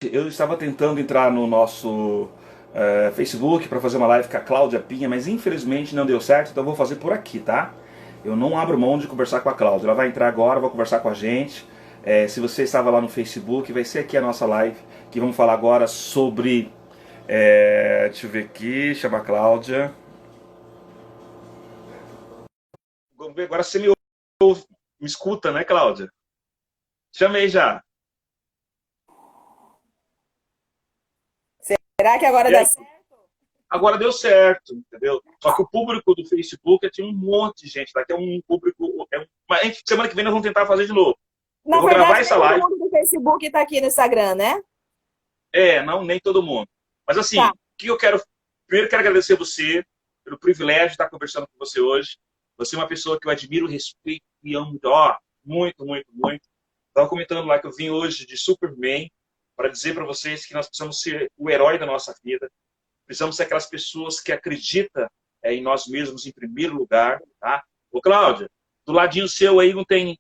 Eu estava tentando entrar no nosso Facebook para fazer uma live com a Cláudia Pinha, mas infelizmente não deu certo, então eu vou fazer por aqui, tá? Eu não abro mão de conversar com a Cláudia. Ela vai entrar agora, vai conversar com a gente. Se você estava lá no Facebook, vai ser aqui a nossa live, que vamos falar agora sobre. Deixa eu ver aqui, chama a Cláudia. Vamos ver agora se você me escuta, né, Cláudia? Chamei já. Será que agora E dá aí? certo? Agora deu certo, entendeu? Só que o público do Facebook tinha um monte de gente. Daqui é um público. Mas semana que vem nós vamos tentar fazer de novo. Eu Na vou gravar verdade, essa nem todo live. mundo do Facebook está aqui no Instagram, né? Não, nem todo mundo. Mas assim, Tá. o que eu quero. Primeiro, quero agradecer a você pelo privilégio de estar conversando com você hoje. Você é uma pessoa que eu admiro, respeito e amo. Ó, muito, muito, muito. Estava comentando lá que eu vim hoje de Superman para dizer para vocês que nós precisamos ser o herói da nossa vida. Precisamos ser aquelas pessoas que acreditam em nós mesmos em primeiro lugar, tá? Ô, Cláudia, do ladinho seu aí não tem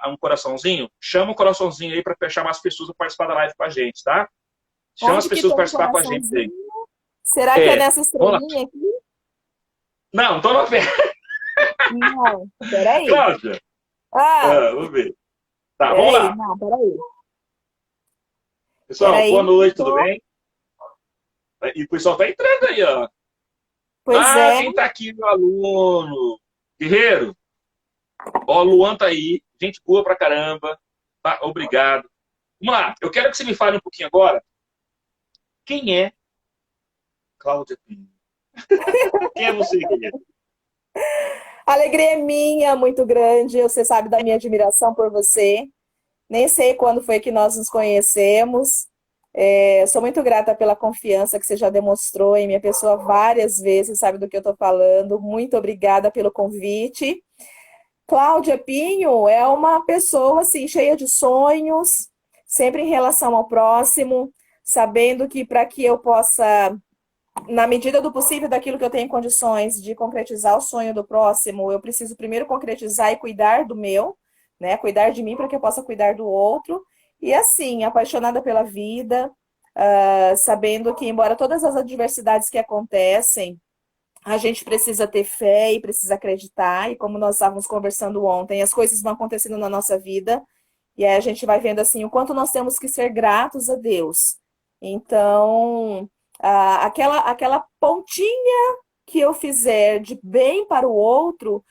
um coraçãozinho? Chama o coraçãozinho aí para fechar mais pessoas para participar da live com a gente, tá? Chama as Onde que pessoas tem para um participar com a gente aí. coraçãozinho? Será que é É, nessa vamos lá. estrelinha aqui? Não, não tô na fé. Não, peraí. Cláudia, Ah, vamos ver. Tá, vamos peraí. lá. Não, peraí. Pessoal, boa Peraí. noite, tudo bem? E o pessoal tá entrando aí, ó. Pois Ah, é. quem tá aqui, meu aluno? Guerreiro, ó, o Luan tá aí. Gente boa pra caramba. Tá, obrigado. Vamos lá, eu quero que você me fale um pouquinho agora. Quem é Cláudia Pinho? Quem é você, querida? A alegria é minha, muito grande. Você sabe da minha admiração por você. Nem sei quando foi que nós nos conhecemos. Sou muito grata pela confiança que você já demonstrou em minha pessoa várias vezes, sabe do que eu estou falando. Muito obrigada pelo convite. Cláudia Pinho é uma pessoa assim cheia de sonhos, sempre em relação ao próximo, sabendo que para que eu possa, na medida do possível, daquilo que eu tenho condições de concretizar o sonho do próximo, eu preciso primeiro concretizar e cuidar do meu, né? Cuidar de mim para que eu possa cuidar do outro. E assim, apaixonada pela vida, sabendo que, embora todas as adversidades que acontecem, a gente precisa ter fé e precisa acreditar, e como nós estávamos conversando ontem, as coisas vão acontecendo na nossa vida, e aí a gente vai vendo assim o quanto nós temos que ser gratos a Deus. Então, aquela pontinha que eu fizer de bem para o outro,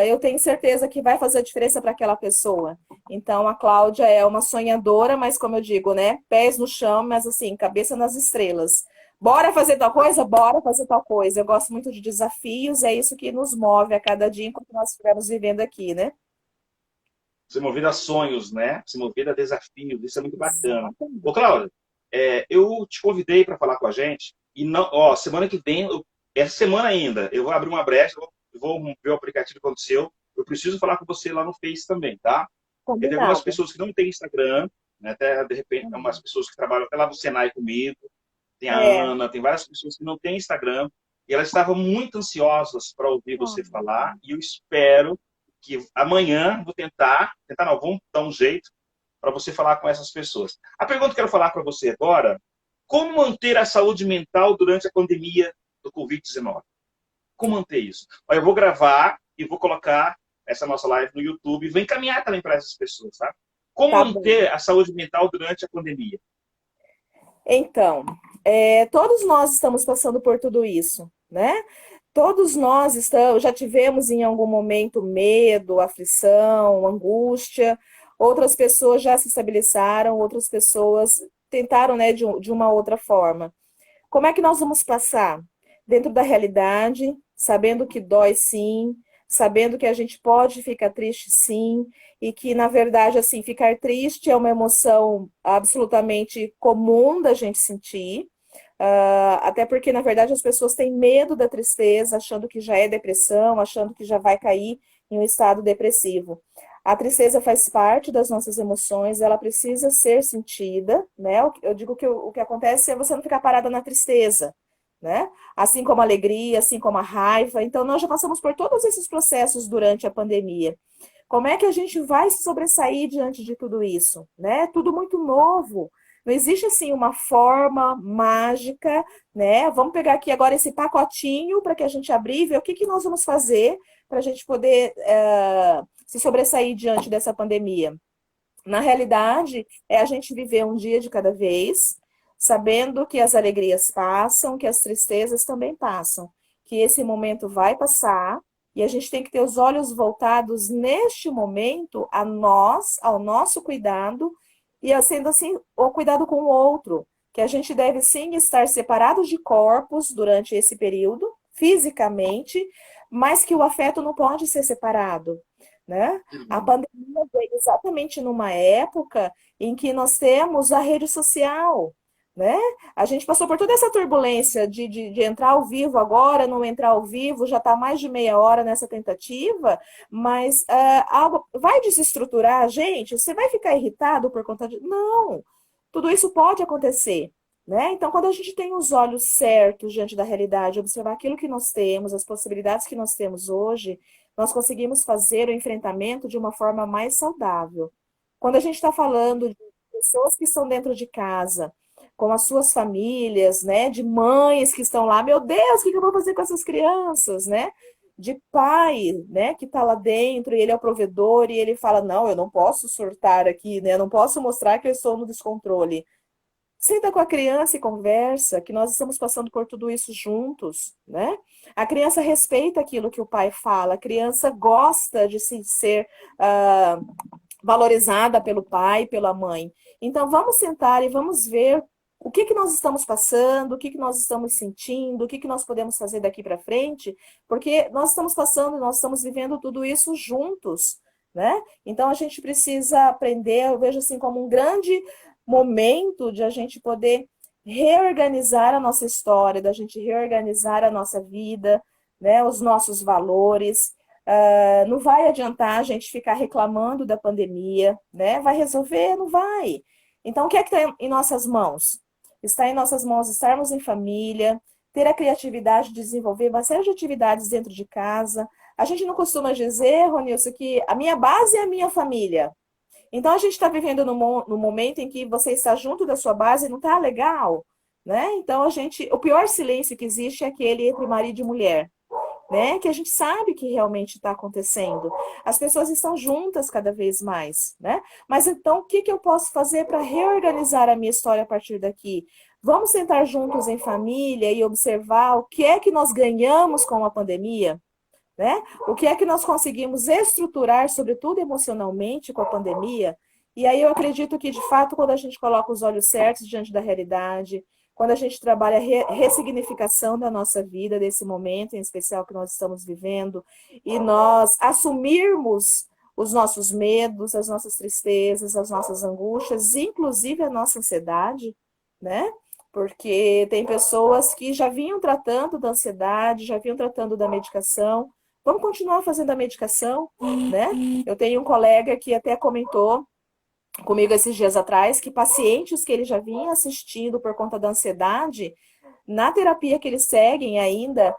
eu tenho certeza que vai fazer a diferença para aquela pessoa. Então, a Cláudia é uma sonhadora, mas como eu digo, né? Pés no chão, mas assim, cabeça nas estrelas. Bora fazer tal coisa? Bora fazer tal coisa. Eu gosto muito de desafios, é isso que nos move a cada dia enquanto nós estivermos vivendo aqui, né? Você movida a sonhos, né? Você movida a desafios. Isso é muito bacana. Ô, Exatamente. Cláudia, eu te convidei para falar com a gente. E não, ó, semana que vem, essa semana ainda, eu vou abrir uma brecha, vou ver o aplicativo que aconteceu. Eu preciso falar com você lá no Face também, tá? Porque tem algumas Combinado. pessoas que não têm Instagram, né? Até, de repente, umas Uhum. pessoas que trabalham até lá no Senai comigo. Tem a É. Ana, tem várias pessoas que não têm Instagram. E elas estavam muito ansiosas para ouvir você falar. E eu espero que amanhã vou tentar não, vamos dar um jeito para você falar com essas pessoas. A pergunta que eu quero falar para você agora, como manter a saúde mental durante a pandemia do Covid-19? Como manter isso? Olha, eu vou gravar e vou colocar essa nossa live no YouTube e vou encaminhar também para essas pessoas, tá? Como Tá bom. manter a saúde mental durante a pandemia? Então, todos nós estamos passando por tudo isso, né? Todos nós estamos, já tivemos em algum momento medo, aflição, angústia. Outras pessoas já se estabilizaram, outras pessoas tentaram, né, de uma outra forma. Como é que nós vamos passar? Dentro da realidade, sabendo que dói sim, sabendo que a gente pode ficar triste sim, e que, na verdade, assim, ficar triste é uma emoção absolutamente comum da gente sentir. Até porque, na verdade, as pessoas têm medo da tristeza, achando que já é depressão, achando que já vai cair em um estado depressivo. A tristeza faz parte das nossas emoções, ela precisa ser sentida, né? Eu digo que o que acontece é você não ficar parada na tristeza, né? Assim como a alegria, assim como a raiva. Então, nós já passamos por todos esses processos durante a pandemia. Como é que a gente vai se sobressair diante de tudo isso, né? Tudo muito novo. Não existe assim uma forma mágica, né? Vamos pegar aqui agora esse pacotinho para que a gente abrir e ver o que nós vamos fazer para a gente poder se sobressair diante dessa pandemia. Na realidade, é a gente viver um dia de cada vez, sabendo que as alegrias passam, que as tristezas também passam, que esse momento vai passar e a gente tem que ter os olhos voltados neste momento a nós, ao nosso cuidado e sendo assim o cuidado com o outro, que a gente deve sim estar separados de corpos durante esse período, fisicamente, mas que o afeto não pode ser separado, né? A pandemia veio exatamente numa época em que nós temos a rede social, né? A gente passou por toda essa turbulência de entrar ao vivo agora, não entrar ao vivo, já está mais de meia hora nessa tentativa, mas algo vai desestruturar a gente? Você vai ficar irritado por conta de... Não! Tudo isso pode acontecer, né? Então, quando a gente tem os olhos certos diante da realidade, observar aquilo que nós temos, as possibilidades que nós temos hoje, nós conseguimos fazer o enfrentamento de uma forma mais saudável. Quando a gente está falando de pessoas que estão dentro de casa, com as suas famílias, né, de mães que estão lá, meu Deus, o que eu vou fazer com essas crianças, né? De pai, né, que está lá dentro e ele é o provedor e ele fala, não, eu não posso surtar aqui, né? Eu não posso mostrar que eu estou no descontrole. Senta com a criança e conversa, que nós estamos passando por tudo isso juntos, né? A criança respeita aquilo que o pai fala, a criança gosta de ser valorizada pelo pai, pela mãe. Então, vamos sentar e vamos ver o que nós estamos passando, o que nós estamos sentindo, o que nós podemos fazer daqui para frente, porque nós estamos passando, nós estamos vivendo tudo isso juntos, né? Então, a gente precisa aprender, eu vejo assim como um grande momento de a gente poder reorganizar a nossa história, da gente reorganizar a nossa vida, né, os nossos valores. Não vai adiantar a gente ficar reclamando da pandemia, né? Vai resolver? Não vai. Então, o que é que está em nossas mãos? Está em nossas mãos estarmos em família, ter a criatividade de desenvolver uma série de atividades dentro de casa. A gente não costuma dizer, Ronilson, que a minha base é a minha família. Então, a gente está vivendo no momento em que você está junto da sua base e não está legal, né? Então, o pior silêncio que existe é aquele entre marido e mulher, né? Que a gente sabe que realmente está acontecendo. As pessoas estão juntas cada vez mais, né? Mas então, o que eu posso fazer para reorganizar a minha história a partir daqui? Vamos sentar juntos em família e observar o que é que nós ganhamos com a pandemia, né? O que é que nós conseguimos estruturar, sobretudo emocionalmente, com a pandemia? E aí eu acredito que, de fato, quando a gente coloca os olhos certos diante da realidade, quando a gente trabalha a ressignificação da nossa vida, desse momento em especial que nós estamos vivendo, e nós assumirmos os nossos medos, as nossas tristezas, as nossas angústias, inclusive a nossa ansiedade, né? Porque tem pessoas que já vinham tratando da ansiedade, já vinham tratando da medicação. Vamos continuar fazendo a medicação, né? Eu tenho um colega que até comentou comigo esses dias atrás que pacientes que ele já vinha assistindo por conta da ansiedade, na terapia que eles seguem ainda,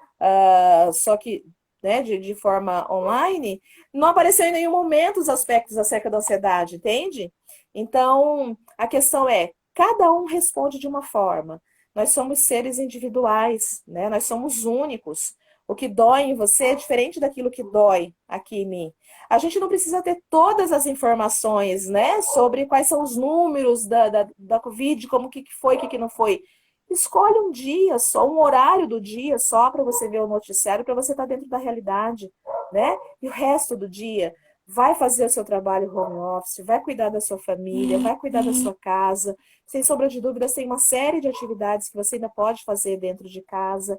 só que né, de forma online, não apareceu em nenhum momento os aspectos acerca da ansiedade, entende? Então, a questão é, cada um responde de uma forma. Nós somos seres individuais, né? Nós somos únicos. O que dói em você é diferente daquilo que dói aqui em mim. A gente não precisa ter todas as informações, né, sobre quais são os números da Covid, como que foi, o que não foi. Escolhe um dia só, um horário do dia só para você ver o noticiário, para você estar dentro da realidade, né? E o resto do dia, vai fazer o seu trabalho home office, vai cuidar da sua família, vai cuidar da sua casa. Sem sombra de dúvidas, tem uma série de atividades que você ainda pode fazer dentro de casa.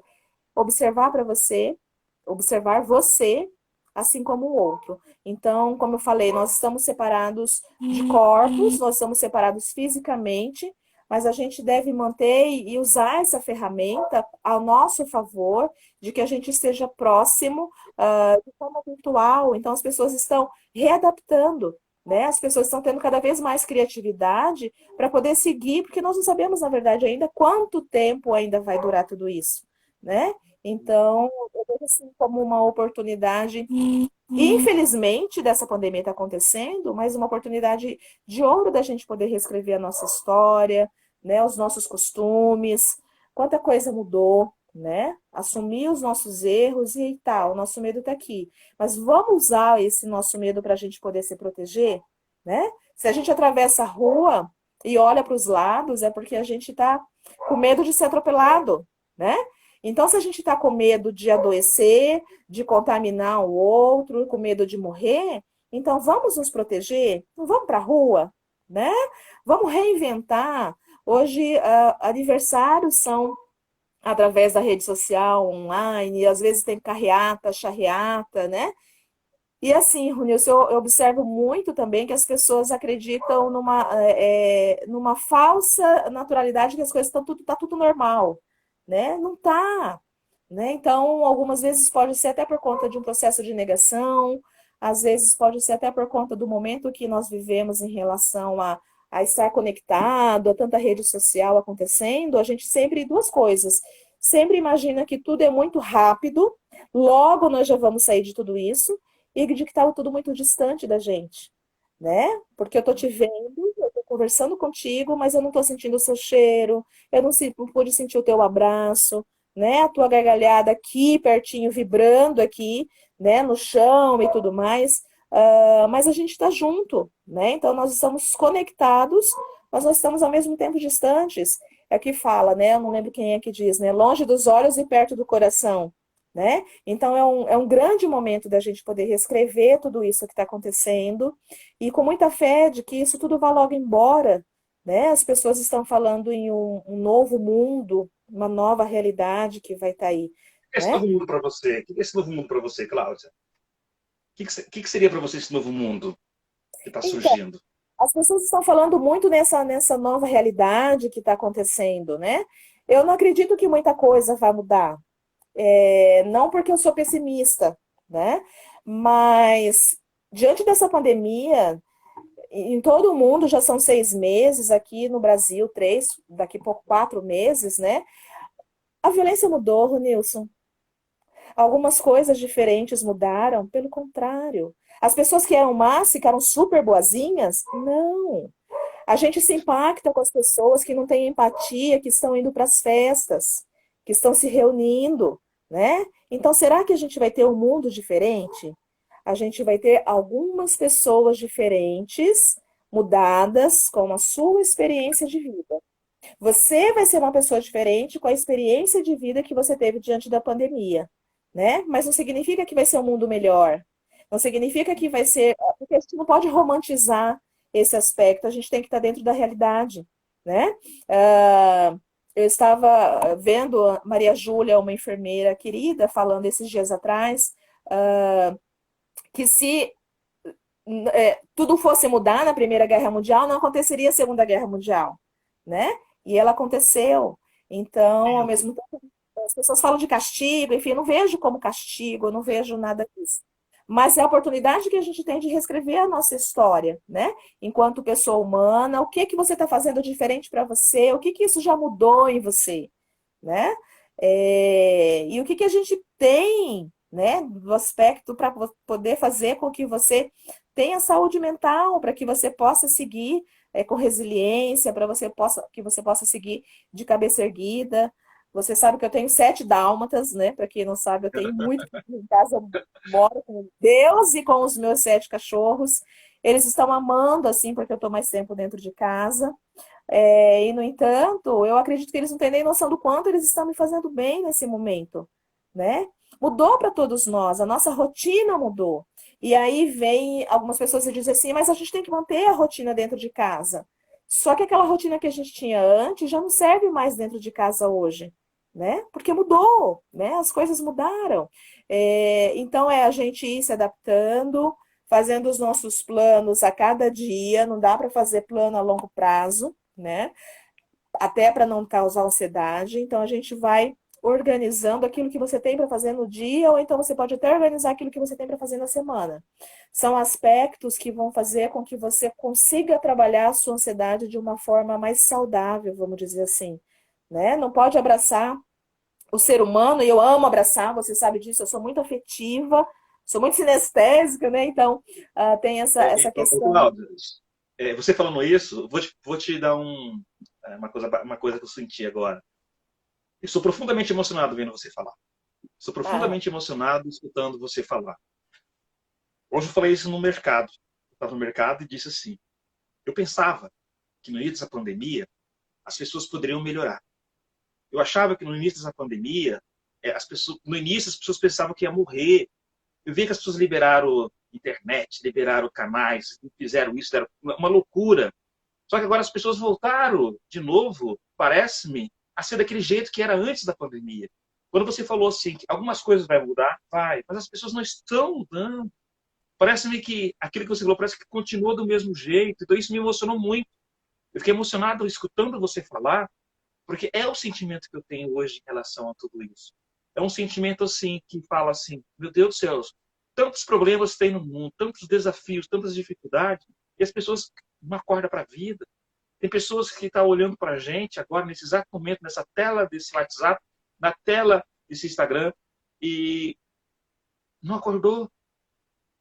Observar você, assim como o outro. Então, como eu falei, nós estamos separados de corpos, nós estamos separados fisicamente, mas a gente deve manter e usar essa ferramenta ao nosso favor, de que a gente esteja próximo de forma virtual. Então, as pessoas estão readaptando, né? As pessoas estão tendo cada vez mais criatividade para poder seguir, porque nós não sabemos, na verdade, ainda quanto tempo ainda vai durar tudo isso, né? Então, eu vejo assim como uma oportunidade, infelizmente, dessa pandemia está acontecendo, mas uma oportunidade de ouro da gente poder reescrever a nossa história, né? Os nossos costumes, quanta coisa mudou, né? Assumir os nossos erros e tal, o nosso medo está aqui. Mas vamos usar esse nosso medo para a gente poder se proteger, né? Se a gente atravessa a rua e olha para os lados, é porque a gente está com medo de ser atropelado, né? Então, se a gente está com medo de adoecer, de contaminar o outro, com medo de morrer, então vamos nos proteger? Não vamos para a rua, né? Vamos reinventar. Hoje, aniversários são através da rede social, online, e às vezes tem carreata, charreata, né? E assim, Runilson, eu observo muito também que as pessoas acreditam numa falsa naturalidade, que as coisas estão tudo, tá tudo normal, né? Não tá, né? Então, algumas vezes pode ser até por conta de um processo de negação, às vezes pode ser até por conta do momento que nós vivemos em relação a estar conectado, a tanta rede social acontecendo, a gente sempre, duas coisas, sempre imagina que tudo é muito rápido, logo nós já vamos sair de tudo isso, e de que estava tudo muito distante da gente, né? Porque eu tô te vendo, eu tô conversando contigo, mas eu não tô sentindo o seu cheiro, eu não pude sentir o teu abraço, né? A tua gargalhada aqui, pertinho, vibrando aqui, né? No chão e tudo mais. Mas a gente está junto, né? Então nós estamos conectados, mas nós estamos ao mesmo tempo distantes. É o que fala, né? Eu não lembro quem é que diz, né? Longe dos olhos e perto do coração, né? Então é um grande momento da gente poder reescrever tudo isso que está acontecendo e com muita fé de que isso tudo vá logo embora, né? As pessoas estão falando em um novo mundo, uma nova realidade que vai estar aí, O que é esse né? novo mundo para você? O que é esse novo mundo para você, Cláudia? Que seria para você esse novo mundo que está Então, surgindo? as pessoas estão falando muito nessa nova realidade que está acontecendo, né? Eu não acredito que muita coisa vai mudar. Não porque eu sou pessimista, né? Mas diante dessa pandemia, em todo o mundo já são 6 meses, aqui no Brasil, 3, daqui a pouco 4 meses, né? A violência mudou, Nilson. Algumas coisas diferentes mudaram, pelo contrário. As pessoas que eram más ficaram super boazinhas? Não. A gente se impacta com as pessoas que não têm empatia, que estão indo para as festas, que estão se reunindo, né? Então, será que a gente vai ter um mundo diferente? A gente vai ter algumas pessoas diferentes, mudadas, com a sua experiência de vida. Você vai ser uma pessoa diferente com a experiência de vida que você teve diante da pandemia, né? Mas não significa que vai ser um mundo melhor. Não significa que vai ser. Porque a gente não pode romantizar esse aspecto, a gente tem que estar dentro da realidade, né? Eu estava vendo a Maria Júlia, uma enfermeira querida, falando esses dias atrás, que se tudo fosse mudar na Primeira Guerra Mundial, não aconteceria a Segunda Guerra Mundial, né? E ela aconteceu. Então, ao mesmo tempo, as pessoas falam de castigo, enfim, eu não vejo como castigo, eu não vejo nada disso. Mas é a oportunidade que a gente tem de reescrever a nossa história, né? Enquanto pessoa humana, o que que você está fazendo diferente para você? O que que isso já mudou em você, né? E o que que a gente tem, né, do aspecto para poder fazer com que você tenha saúde mental, para que você possa seguir com resiliência, que você possa seguir de cabeça erguida. Você sabe que eu tenho 7 dálmatas, né? Para quem não sabe, eu tenho muito em casa, eu moro com Deus e com os meus 7 cachorros. Eles estão amando, assim, porque eu estou mais tempo dentro de casa. E, no entanto, eu acredito que eles não têm nem noção do quanto eles estão me fazendo bem nesse momento, né? Mudou para todos nós, a nossa rotina mudou. E aí vem algumas pessoas e dizem assim, mas a gente tem que manter a rotina dentro de casa. Só que aquela rotina que a gente tinha antes já não serve mais dentro de casa hoje, né? Porque mudou, né? As coisas mudaram. Então é a gente ir se adaptando, fazendo os nossos planos a cada dia, não dá para fazer plano a longo prazo, né? Até para não causar ansiedade. Então a gente vai organizando aquilo que você tem para fazer no dia, ou então você pode até organizar aquilo que você tem para fazer na semana. São aspectos que vão fazer com que você consiga trabalhar a sua ansiedade de uma forma mais saudável, vamos dizer assim, né? Não pode abraçar o ser humano, e eu amo abraçar, você sabe disso, eu sou muito afetiva, sou muito sinestésica, né? Então, tem essa questão. Cláudia, você falando isso, vou te dar É uma coisa que eu senti agora. Estou profundamente emocionado vendo você falar. Estou Ah, profundamente emocionado escutando você falar. Hoje eu falei isso no mercado. Eu estava no mercado e disse assim: eu pensava que no início dessa pandemia as pessoas poderiam melhorar. Eu achava que no início dessa pandemia, no início as pessoas pensavam que ia morrer. Eu vi que as pessoas liberaram internet, liberaram canais, fizeram isso, era uma loucura. Só que agora as pessoas voltaram de novo, parece-me, a ser daquele jeito que era antes da pandemia. Quando você falou assim, que algumas coisas vai mudar, vai, mas as pessoas não estão mudando. Parece-me que aquilo que você falou parece que continua do mesmo jeito. Então isso me emocionou muito. Eu fiquei emocionado escutando você falar, porque é o sentimento que eu tenho hoje em relação a tudo isso. É um sentimento assim que fala assim, meu Deus do céu, tantos problemas tem no mundo, tantos desafios, tantas dificuldades, e as pessoas não acordam para a vida. Tem pessoas que estão olhando para a gente agora, nesse exato momento, nessa tela desse WhatsApp, na tela desse Instagram, e não acordou.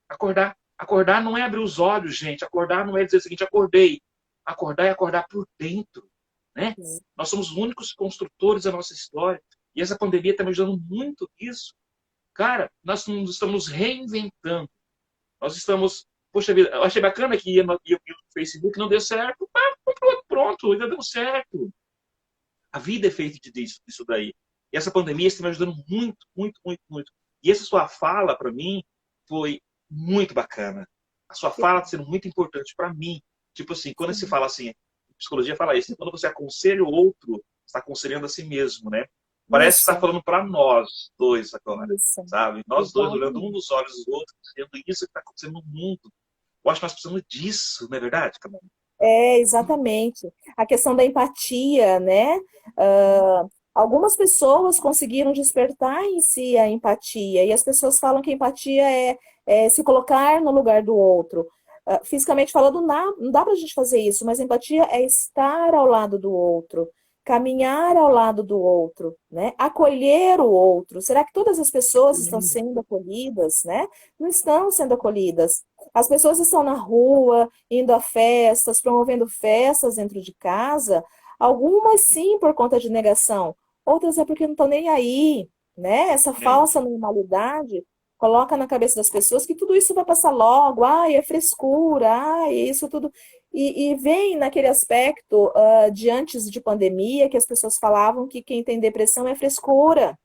Acordar não é abrir os olhos, gente. Acordar não é dizer o seguinte, acordei. Acordar é acordar por dentro, né? sim. Nós somos os únicos construtores da nossa história. E essa pandemia está me ajudando muito nisso. Cara, nós nos estamos reinventando. Nós estamos... Poxa vida, eu achei bacana que ia no Facebook, não deu certo. Pronto, ainda deu certo. A vida é feita disso daí. E essa pandemia está me ajudando muito, muito, muito, muito. E essa sua fala, para mim, foi muito bacana. A sua fala está sendo muito importante para mim. Tipo assim, quando se Sim, fala assim, psicologia fala isso, quando você aconselha o outro, está aconselhando a si mesmo, né? Parece que está isso, falando para nós dois agora, isso. sabe? Nós dois olhando um Exatamente. nos olhos dos outros, dizendo isso que está acontecendo no mundo. Eu acho que nós precisamos disso, não é verdade, Camila? É, exatamente. A questão da empatia, né? Ah, algumas pessoas conseguiram despertar em si a empatia, e as pessoas falam que empatia é se colocar no lugar do outro. Fisicamente falando, não dá para a gente fazer isso, mas empatia é estar ao lado do outro, caminhar ao lado do outro, né? Acolher o outro. Será que todas as pessoas estão Sim. sendo acolhidas, né? Não estão sendo acolhidas. As pessoas estão na rua, indo a festas, promovendo festas dentro de casa, algumas sim por conta de negação, outras é porque não estão nem aí, né? Essa É. falsa normalidade coloca na cabeça das pessoas que tudo isso vai passar logo, ai, é frescura, ai, isso tudo. E vem naquele aspecto de antes de pandemia, que as pessoas falavam que quem tem depressão é frescura.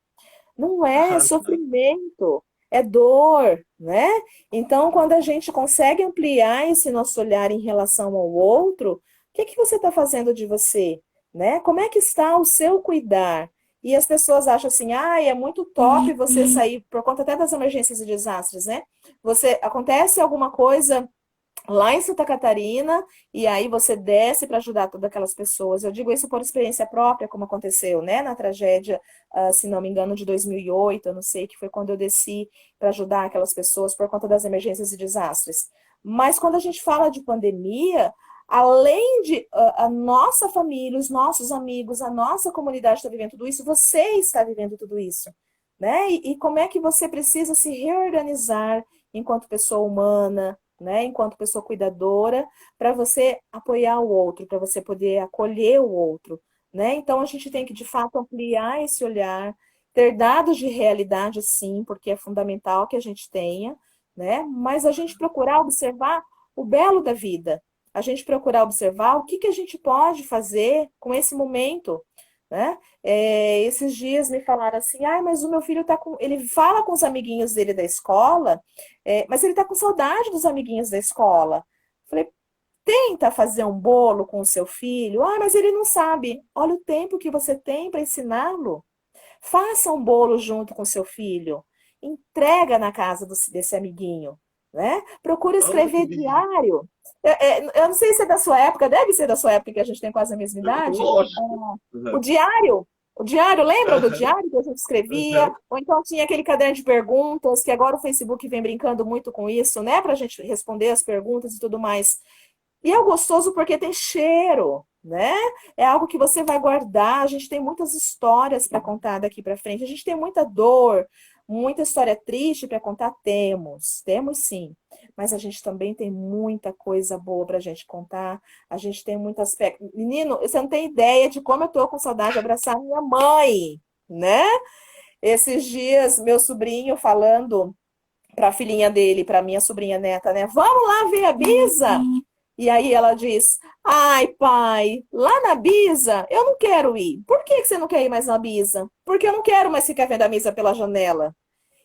Não é sofrimento, é dor, né? Então, quando a gente consegue ampliar esse nosso olhar em relação ao outro, o que que você está fazendo de você, né? Como é que está o seu cuidar? E as pessoas acham assim, ah, é muito top você sair, por conta até das emergências e desastres, né? Você acontece alguma coisa lá em Santa Catarina, e aí você desce para ajudar todas aquelas pessoas. Eu digo isso por experiência própria, como aconteceu, né, na tragédia, se não me engano, de 2008, eu não sei, que foi quando eu desci para ajudar aquelas pessoas por conta das emergências e desastres. Mas quando a gente fala de pandemia, além de a nossa família, os nossos amigos, a nossa comunidade está vivendo tudo isso, você está vivendo tudo isso, né? E como é que você precisa se reorganizar enquanto pessoa humana, né, enquanto pessoa cuidadora, para você apoiar o outro, para você poder acolher o outro, né? Então a gente tem que de fato ampliar esse olhar, ter dados de realidade, sim, porque é fundamental que a gente tenha, né? Mas a gente procurar observar o belo da vida, a gente procurar observar o que que a gente pode fazer com esse momento, né? Esses dias me falaram assim, ah, mas o meu filho tá com, ele fala com os amiguinhos dele da escola, mas ele está com saudade dos amiguinhos da escola. Falei, tenta fazer um bolo com o seu filho. Ah, mas ele não sabe. Olha o tempo que você tem para ensiná-lo. Faça um bolo junto com o seu filho. Entrega na casa desse amiguinho. Né? Procura Olha que escrever lindo. diário. Eu não sei se é da sua época, deve ser da sua época, que a gente tem quase a mesma idade. Lógico. O Uhum. diário, o diário, lembra do Uhum. diário que a gente escrevia? Uhum. Ou então tinha aquele caderno de perguntas, que agora o Facebook vem brincando muito com isso, né? Para a gente responder as perguntas e tudo mais. E é gostoso porque tem cheiro, né? É algo que você vai guardar. A gente tem muitas histórias para contar daqui para frente. A gente tem muita dor, Muita história triste para contar? Temos sim. Mas a gente também tem muita coisa boa para a gente contar. A gente tem muito aspecto. Menino, você não tem ideia de como eu tô com saudade de abraçar minha mãe, né? Esses dias, meu sobrinho falando para a filhinha dele, para minha sobrinha neta, né? Vamos lá ver a Bisa? E aí ela diz: Ai, pai, lá na Bisa eu não quero ir. Por que que você não quer ir mais na Bisa? Porque eu não quero mais ficar vendo a Bisa pela janela.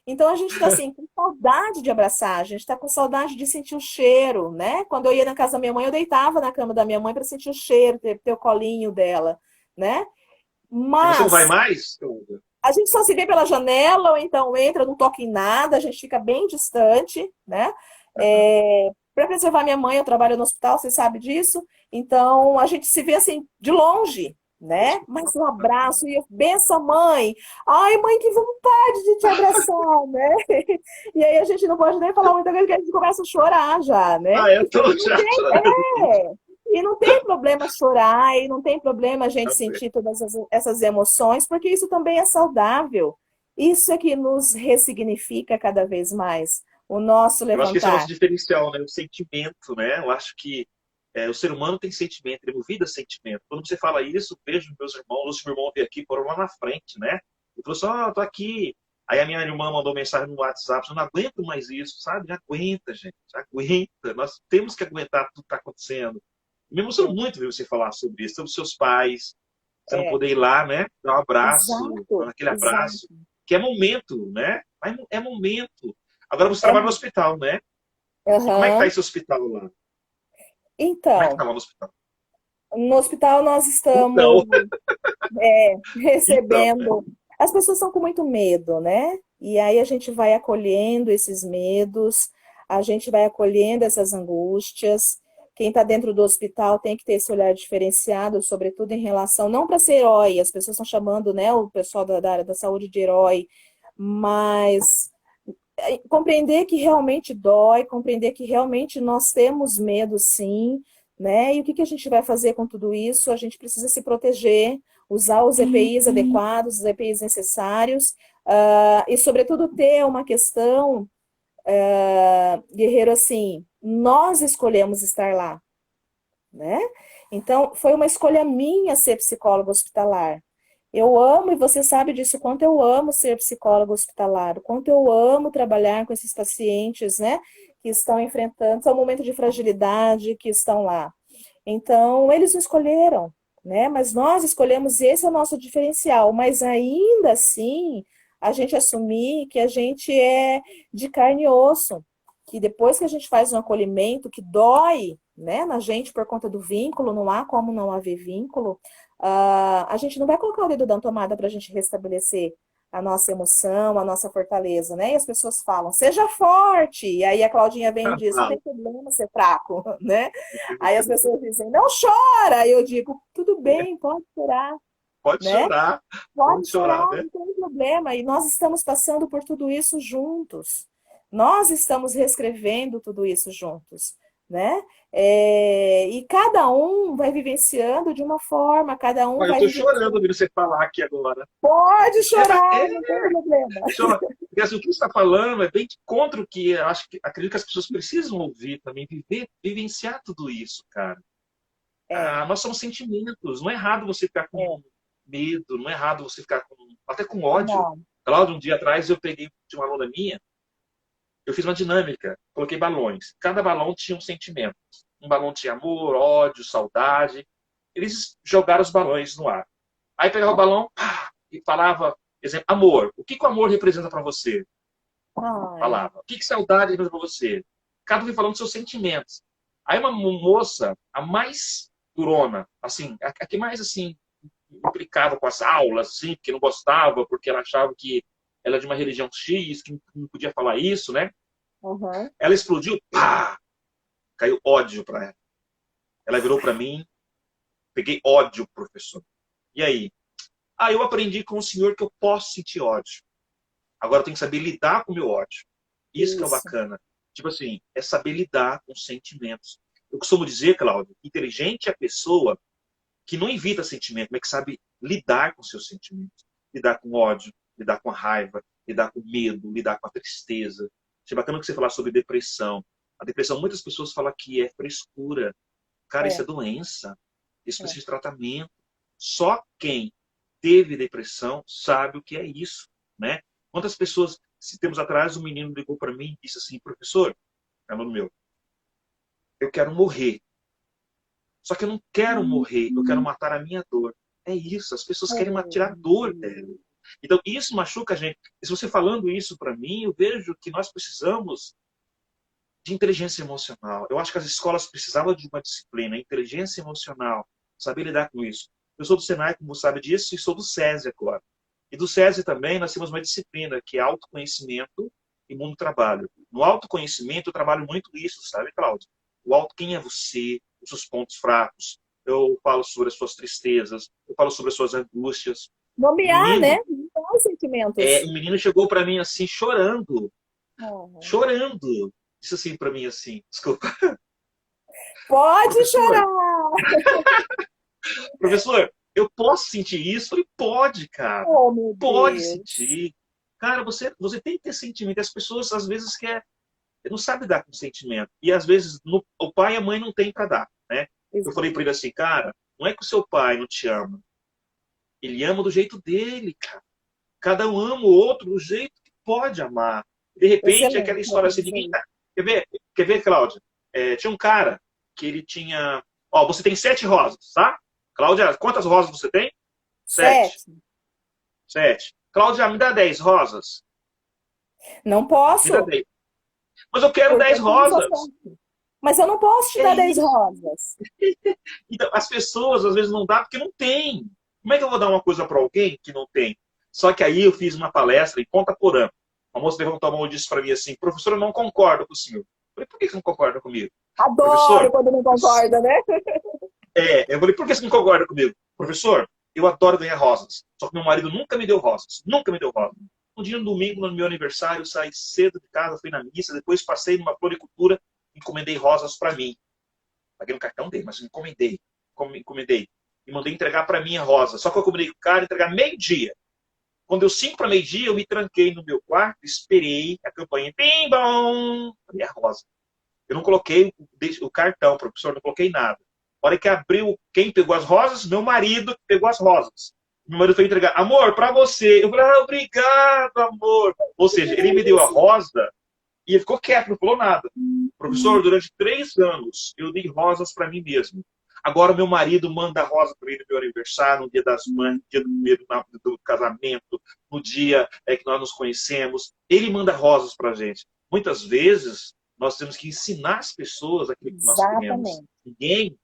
Então a gente está assim, com saudade de abraçar, a gente está com saudade de sentir o cheiro, né? Quando eu ia na casa da minha mãe, eu deitava na cama da minha mãe para sentir o cheiro, ter o colinho dela, né? E você não vai Mas mais? a gente só se vê pela janela, ou então entra, não toca em nada, a gente fica bem distante, né? Para preservar minha mãe, eu trabalho no hospital, você sabe disso, então a gente se vê assim, de longe, né? Mas um abraço e benção, mãe. Ai, mãe, que vontade de te abraçar, né? E aí a gente não pode nem falar muita coisa que a gente começa a chorar já, né? Ah, eu tô E não já tem, chorando. e não tem problema chorar, e não tem problema a gente sentir todas essas emoções, porque isso também é saudável. Isso é que nos ressignifica cada vez mais. O nosso Eu acho que esse é o nosso levantar. diferencial, né? O sentimento, né? Eu acho que o ser humano tem sentimento, ele movida sentimento. Quando você fala isso, vejo meus irmãos, meu irmão veio aqui, foram lá na frente, né? Ele falou assim, tô aqui. Aí a minha irmã mandou mensagem no WhatsApp, eu não aguento mais isso, sabe? Não aguenta, gente, aguenta. Nós temos que aguentar tudo que está acontecendo. Me emocionou muito ver você falar sobre isso, sobre seus pais, você não É, poder ir lá, né? Dar um abraço, exato, aquele exato. abraço, que é momento, né? É momento. Agora você É, trabalha no hospital, né? E como é que tá aham. esse hospital lá? Como é que Então, tá lá no hospital? no hospital nós estamos Então, então, recebendo. As pessoas estão com muito medo, né? E aí a gente vai acolhendo esses medos, a gente vai acolhendo essas angústias. Quem está dentro do hospital tem que ter esse olhar diferenciado, sobretudo em relação, não para ser herói, as pessoas estão chamando, né, o pessoal da área da saúde de herói, mas compreender que realmente dói, compreender que realmente nós temos medo, sim, né? E o que que a gente vai fazer com tudo isso? A gente precisa se proteger, usar os EPIs adequados, os EPIs necessários, e, sobretudo, ter uma questão, Guerreiro, assim, nós escolhemos estar lá, né? Então, foi uma escolha minha ser psicóloga hospitalar. Eu amo, e você sabe disso, o quanto eu amo ser psicóloga hospitalar, o quanto eu amo trabalhar com esses pacientes, né, que estão enfrentando, são um momento de fragilidade, que estão lá. Então, eles não escolheram, né, mas nós escolhemos, e esse é o nosso diferencial, mas ainda assim, a gente assumir que a gente é de carne e osso, que depois que a gente faz um acolhimento que dói, né, na gente por conta do vínculo, não há como não haver vínculo, a gente não vai colocar o dedo da tomada para a gente restabelecer a nossa emoção, a nossa fortaleza, né? E as pessoas falam, seja forte. E aí a Claudinha vem e diz, não tem fala. problema ser fraco, né? Aí as pessoas dizem, não chora. Aí eu digo, tudo bem, pode chorar, né? Pode Pode chorar, chorar, né? não tem problema. E nós estamos passando por tudo isso juntos. Nós estamos reescrevendo tudo isso juntos, né? E cada um vai vivenciando de uma forma, cada um Olha, eu vai tô chorando vivenciando. ouvindo você falar aqui agora. Pode É, chorar, não tem problema. chora. Porque assim, o que você está falando é bem contra o que eu acho que acredito que as pessoas precisam ouvir também, vivenciar tudo isso, cara. É, Nós somos sentimentos. Não é errado você ficar é, com medo, não é errado você ficar até com ódio. não. Cláudio, um dia atrás eu peguei de uma aluna minha, eu fiz uma dinâmica, coloquei balões. Cada balão tinha um sentimento. Um balão tinha amor, ódio, saudade. Eles jogaram os balões no ar. Aí pegava o balão e falava, exemplo, amor. O que o amor representa para você? Ai, Falava. O que saudade representa para você? Cada um foi falando dos seus sentimentos. Aí uma moça, a mais durona, assim, a que mais assim implicava com as aulas, assim, porque não gostava, porque ela achava que ela é de uma religião X, que não podia falar isso, né? uhum. Ela explodiu, pá! Caiu ódio para ela. Ela virou para mim, peguei ódio, professor. E aí? Eu aprendi com o senhor que eu posso sentir ódio. Agora eu tenho que saber lidar com o meu ódio. Isso que é o Isso. bacana. Tipo assim, é saber lidar com sentimentos. Eu costumo dizer, Cláudio, inteligente é a pessoa que não evita sentimento, mas que sabe lidar com seus sentimentos. Lidar com ódio, lidar com a raiva, lidar com medo, lidar com a tristeza. Achei bacana que você falar sobre depressão. A depressão, muitas pessoas falam que é frescura. Cara, isso É, é doença. Isso é. precisa de tratamento. Só quem teve depressão sabe o que é isso, né? Quantas pessoas, se tempos atrás, um menino ligou para mim e disse assim, professor, é aluno meu, eu quero morrer. Só que eu não quero morrer, eu quero matar a minha dor. É isso, as pessoas querem tirar a dor dela. Então, isso machuca a gente. E se você falando isso para mim, eu vejo que nós precisamos de inteligência emocional. Eu acho que as escolas precisavam de uma disciplina, inteligência emocional, saber lidar com isso. Eu sou do Senai, como você sabe disso, e sou do SESI agora. E do SESI também nós temos uma disciplina que é autoconhecimento e mundo do trabalho. No autoconhecimento eu trabalho muito isso, sabe, Cláudio? O auto, quem é você, os seus pontos fracos. Eu falo sobre as suas tristezas, eu falo sobre as suas angústias. Um Nomear, né? menino, Nomear os sentimentos. um menino chegou para mim assim, chorando, Uhum. chorando. Disse assim para mim assim, desculpa, Pode professor, chorar! professor, eu posso sentir isso? Eu falei, pode, cara. Oh, meu Pode Deus! sentir. Cara, você tem que ter sentimento. As pessoas, às vezes, não sabem dar com sentimento. E, às vezes, o pai e a mãe não têm para dar, né? Eu falei para ele assim, cara, não é que o seu pai não te ama. Ele ama do jeito dele, cara. Cada um ama o outro do jeito que pode amar. De repente, aquela Excelente, história assim, isso ninguém aí. tá... Quer ver, Cláudia? Tinha um cara que ele tinha... Ó, você tem 7 rosas, tá? Cláudia, quantas rosas você tem? 7. 7. 7. Cláudia, me dá 10 rosas. Não Me dá posso, 10. Mas eu quero porque 10 eu tenho só rosas. 7. Mas eu não posso te É dar 10 isso. rosas. Então, as pessoas às vezes não dão porque não tem. Como é que eu vou dar uma coisa para alguém que não tem? Só que aí eu fiz uma palestra em Ponta Porã. A moça levantou a mão e disse para mim assim, professor, eu não concordo com o senhor. Eu falei, por que você não concorda comigo? Adoro Professor, quando não concorda, né? eu falei, por que você não concorda comigo? Professor, eu adoro ganhar rosas. Só que meu marido nunca me deu rosas. Nunca me deu rosas. Um dia, no domingo, no meu aniversário, eu saí cedo de casa, fui na missa, depois passei numa floricultura, encomendei rosas para mim. Paguei no cartão dele, mas encomendei. Encomendei. E mandei entregar para mim a rosa. Só que eu combinei com o cara entregar meio-dia. Quando deu 5 para meio-dia, eu me tranquei no meu quarto, esperei a campanha. Pim, bom! Cadê a rosa? Eu não coloquei o cartão, professor, não coloquei nada. A hora que abriu, quem pegou as rosas? Meu marido pegou as rosas. Meu marido foi entregar. Amor, para você. Eu falei, obrigado, amor. Ou seja, ele me deu a rosa e ele ficou quieto, não falou nada. Professor, durante 3 anos, eu dei rosas para mim mesmo. Agora, meu marido manda rosa para ele no meu aniversário, no dia das mães, no dia do primeiro do casamento, no dia que nós nos conhecemos. Ele manda rosas para a gente. Muitas vezes, nós temos que ensinar as pessoas aquilo que nós queremos. Exatamente. Ninguém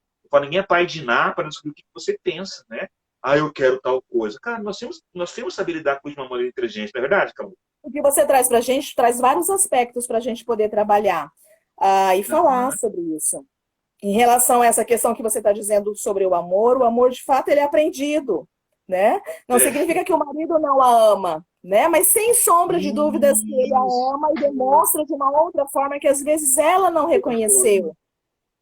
é pai de nada para descobrir o que você pensa, né? Ah, eu quero tal coisa. Cara, nós temos que saber lidar com isso de uma maneira inteligente, não é verdade, Cláudio? O que você traz para a gente traz vários aspectos para a gente poder trabalhar e falar Aham. sobre isso. Em relação a essa questão que você está dizendo sobre o amor de fato ele é aprendido, né? Não É. significa que o marido não a ama, né? Mas sem sombra de dúvidas que ele a Isso. ama e demonstra de uma outra forma que às vezes ela não Outra forma. reconheceu,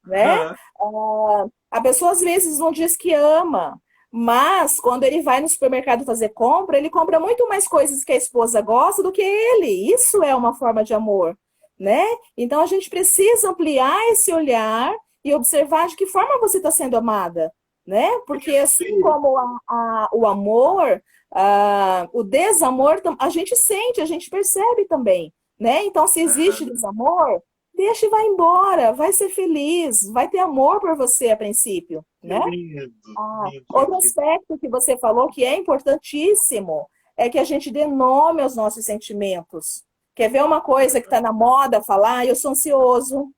né? Aham. A pessoa às vezes não diz que ama, mas quando ele vai no supermercado fazer compra, ele compra muito mais coisas que a esposa gosta do que ele. Isso é uma forma de amor, né? Então a gente precisa ampliar esse olhar e observar de que forma você está sendo amada, né? Porque assim Perfeito. como o amor, o desamor, a gente sente, a gente percebe também, né? Então, se existe Aham. desamor, deixa e vai embora, vai ser feliz, vai ter amor por você a princípio, Que né? lindo, lindo, Outro lindo, lindo. aspecto que você falou que é importantíssimo é que a gente dê nome aos nossos sentimentos. Quer ver uma coisa que está na moda falar? Eu sou ansioso.